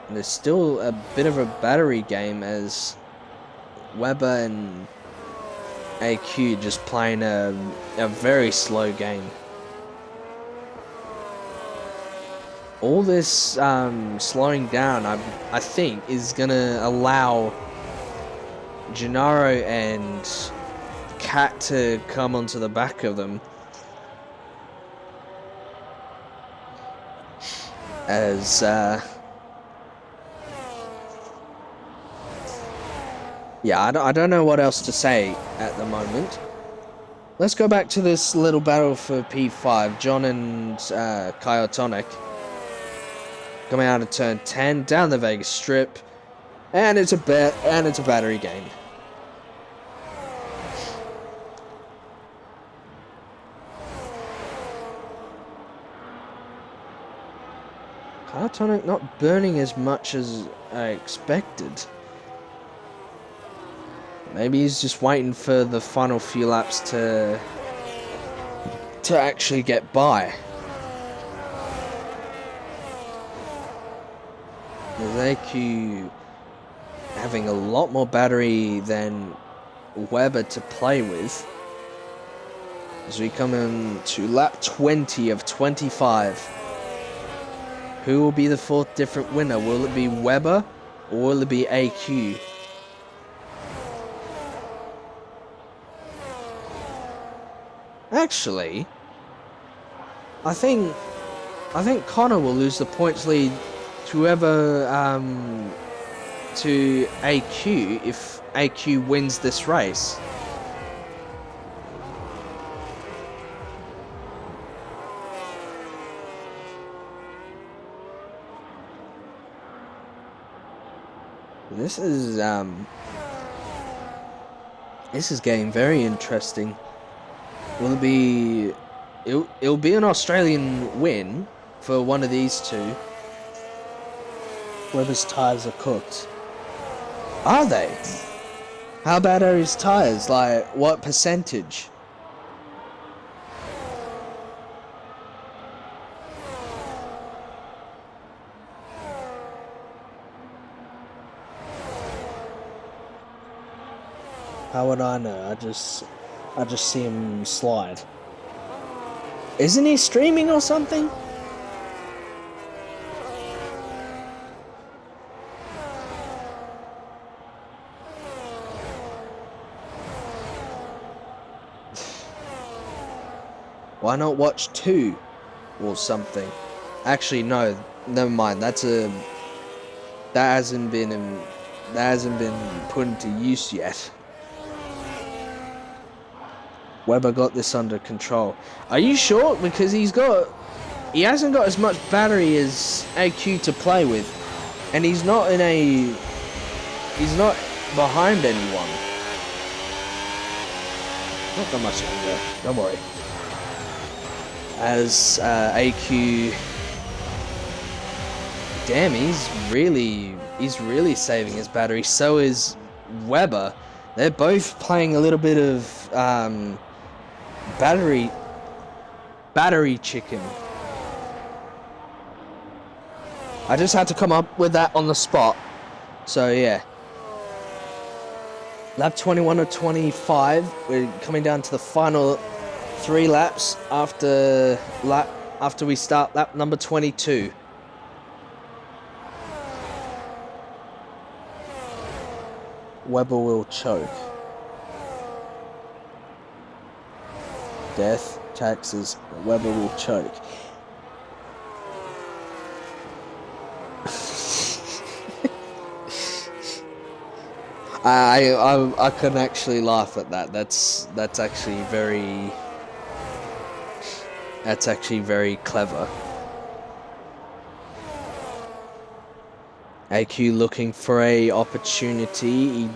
And there's still a bit of a battery game, as Weber and xAQ just playing a very slow game. All this slowing down, I think, is going to allow Gennaro and Kat to come onto the back of them, as yeah, I don't know what else to say at the moment. Let's go back to this little battle for P5. John and Kyotonic coming out of turn 10 down the Vegas Strip, and it's a battery game. Kyotonic not burning as much as I expected. Maybe he's just waiting for the final few laps to actually get by. There's AQ having a lot more battery than Webber to play with. As we come into lap 20 of 25. Who will be the fourth different winner? Will it be Webber or will it be AQ? Actually, I think Connor will lose the points lead to whoever to AQ if AQ wins this race. This is getting very interesting. Will it be? It'll be an Australian win for one of these two. Webber's tyres are cooked. Are they? How bad are his tyres? Like, what percentage? How would I know? I just see him slide. Isn't he streaming or something? Why not watch 2 or something? Actually, no. Never mind. That hasn't been put into use yet. Webber got this under control. Are you sure? Because he hasn't got as much battery as AQ to play with, and he's not behind anyone. Not that much longer. Don't worry. As AQ, damn, he's really saving his battery. So is Webber. They're both playing a little bit of battery chicken. I just had to come up with that on the spot. So yeah. Lap 21 or 25. We're coming down to the final 3 laps after we start lap number 22. Webber will choke. Death taxes. Webber will choke. I can actually laugh at that. That's actually very clever. AQ looking for a opportunity.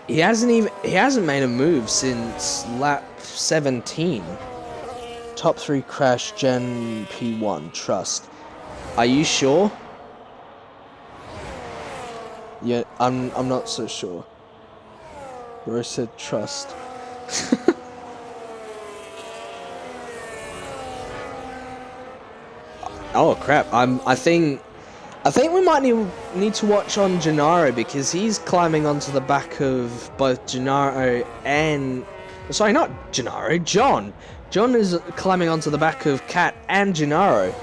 He hasn't made a move since lap 17. Top 3 crash Gen P1 trust. Are you sure? Yeah, I'm not so sure. Rose said trust. Oh crap! I think we might need to watch on Gennaro because he's climbing onto the back of both Gennaro and not Gennaro, John. John is climbing onto the back of Kat and Gennaro.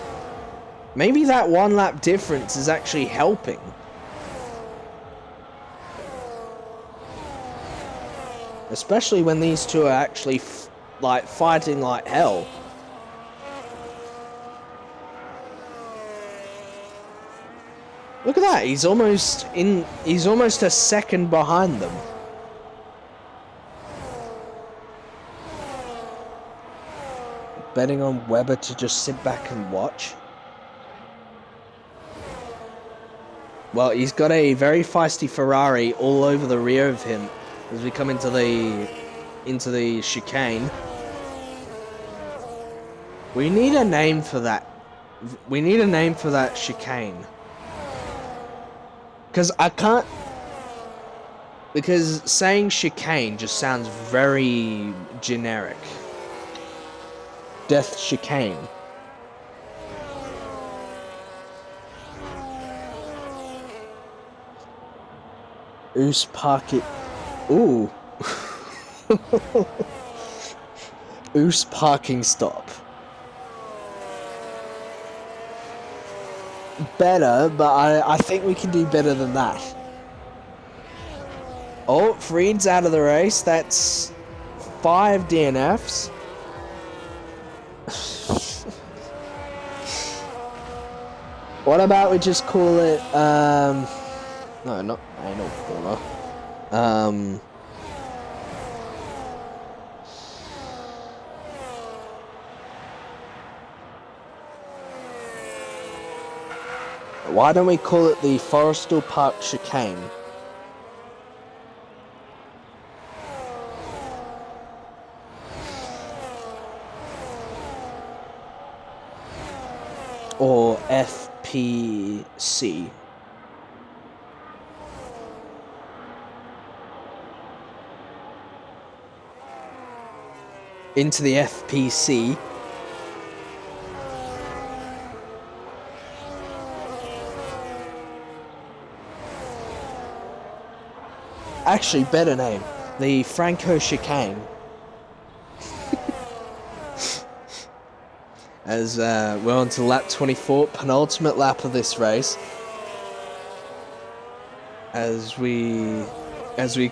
Maybe that 1 lap difference is actually helping. Especially when these two are actually fighting like hell. Look at that, he's almost a second behind them. Betting on Webber to just sit back and watch. Well, he's got a very feisty Ferrari all over the rear of him as we come into the chicane. We need a name for that. We need a name for that chicane. Because I Because saying chicane just sounds very generic. Death chicane. Oos Park. Ooh. Oos parking stop. Better, but I think we can do better than that. Oh, Freed's out of the race. That's 5 DNFs. What about we just call it, no, not anal corner. Why don't we call it the Forrestal Park Chicane? Or FPC. Into the FPC. Actually, better name. The Franco Chicane. As we're on to lap 24, penultimate lap of this race. As we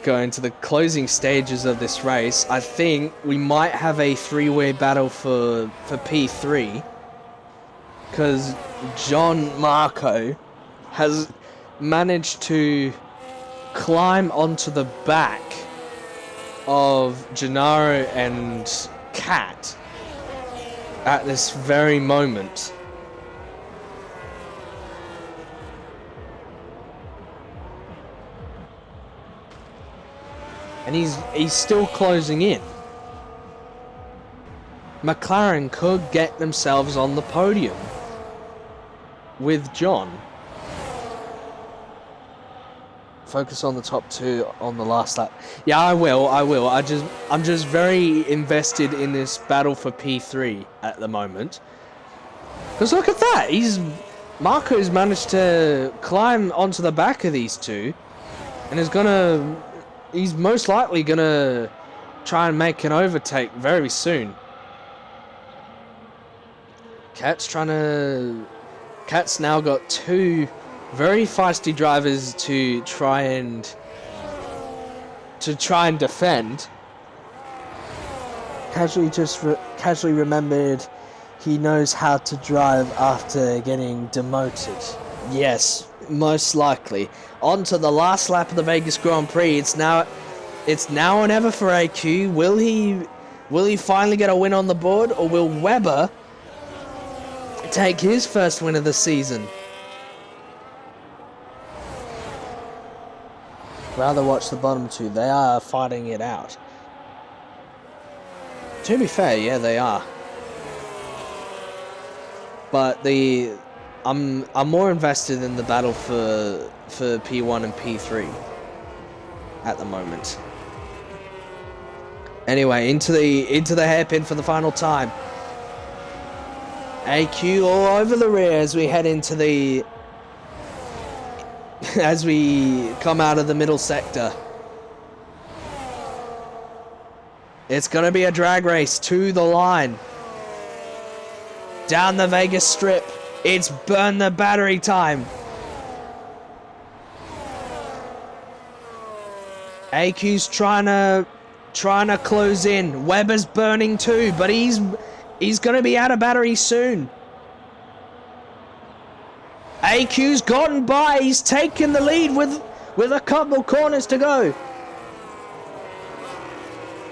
go into the closing stages of this race, I think we might have a three-way battle for P3. Because John Marco has managed to climb onto the back of Gennaro and Kat at this very moment. And he's still closing in. McLaren could get themselves on the podium with John. Focus on the top two on the last lap. Yeah, I will. I'm just very invested in this battle for P3 at the moment. Because look at that. Marco's managed to climb onto the back of these two. And he's most likely gonna try and make an overtake very soon. Kat's now got two very feisty drivers to try and defend. Casually remembered he knows how to drive after getting demoted. Yes, most likely. On to the last lap of the Vegas Grand Prix. It's now or never for AQ. Will he finally get a win on the board, or will Webber take his first win of the season? Rather watch the bottom two. They are fighting it out. To be fair, yeah, they are. But I'm more invested in the battle for P1 and P3 at the moment. Anyway, into the hairpin for the final time. AQ all over the rear as we head into as we come out of the middle sector. It's gonna be a drag race to the line. Down the Vegas Strip. It's burn the battery time. AQ's trying to close in. Webber's burning too, but he's gonna be out of battery soon. AQ's gotten by. He's taken the lead with a couple corners to go.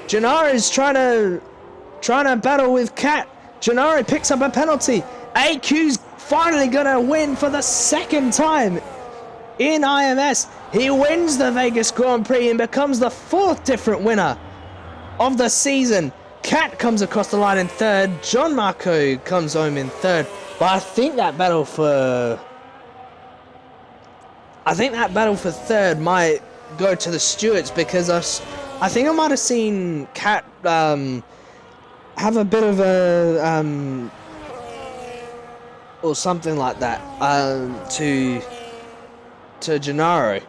Gennaro's trying to battle with Kat. Gennaro picks up a penalty. AQ's finally gonna win for the second time in IMS. He wins the Vegas Grand Prix and becomes the fourth different winner of the season. Kat comes across the line in third. John Marco comes home in third. But I think that battle for third might go to the stewards because I think I might have seen Kat have a bit of a or something like that to Gennaro.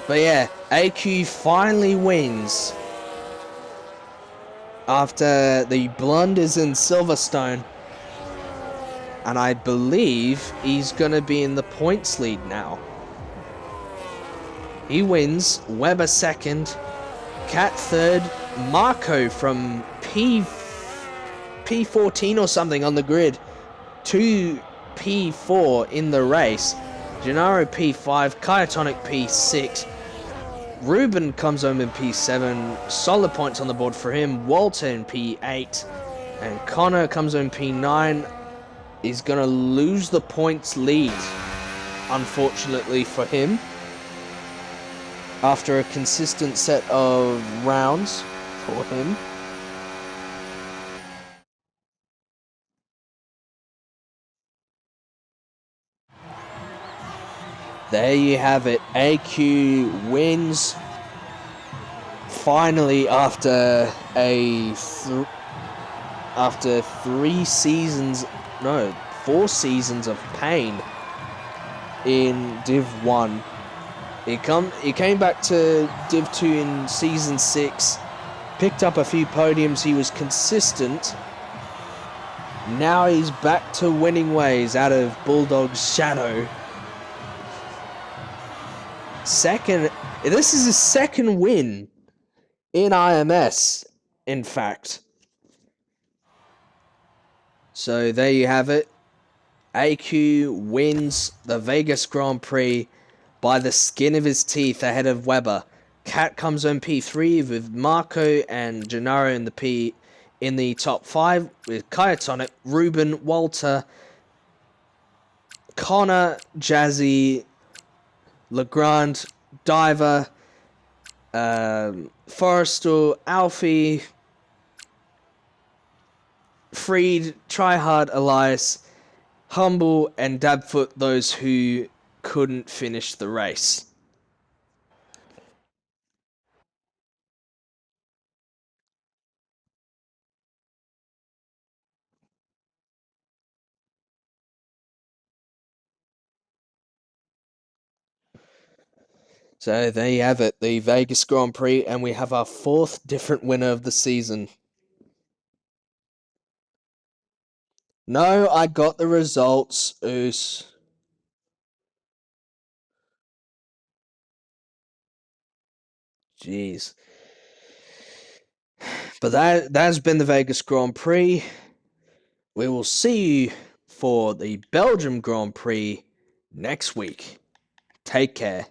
But yeah, AQ finally wins after the blunders in Silverstone. And I believe he's going to be in the points lead now. He wins, Webber second, Cat third, Marco from P14 or something on the grid to P4 in the race. Gennaro P5, Kyotonic P6, Ruben comes home in P7, solid points on the board for him, Walter in P8, and Connor comes home P9. He's going to lose the points lead, unfortunately for him, after a consistent set of rounds for him. There you have it. AQ wins finally after after 4 seasons of pain in Div 1. He came back to Div 2 in Season 6, picked up a few podiums, he was consistent. Now he's back to winning ways out of Bulldog's shadow. This is his second win in IMS, in fact. So there you have it. AQ wins the Vegas Grand Prix by the skin of his teeth ahead of Webber. Cat comes on P3 with Marco and Gennaro in the top 5 with Kyotonic, Ruben, Walter, Connor, Jazzy, Legrand, Diver, Forrestal, Alfie, Freed, Tryhard, Elias, Humble, and DabFoot, those who couldn't finish the race. So there you have it, the Vegas Grand Prix, and we have our 4th different winner of the season. No, I got the results, Oos. Jeez. But that's been the Vegas Grand Prix. We will see you for the Belgium Grand Prix next week. Take care.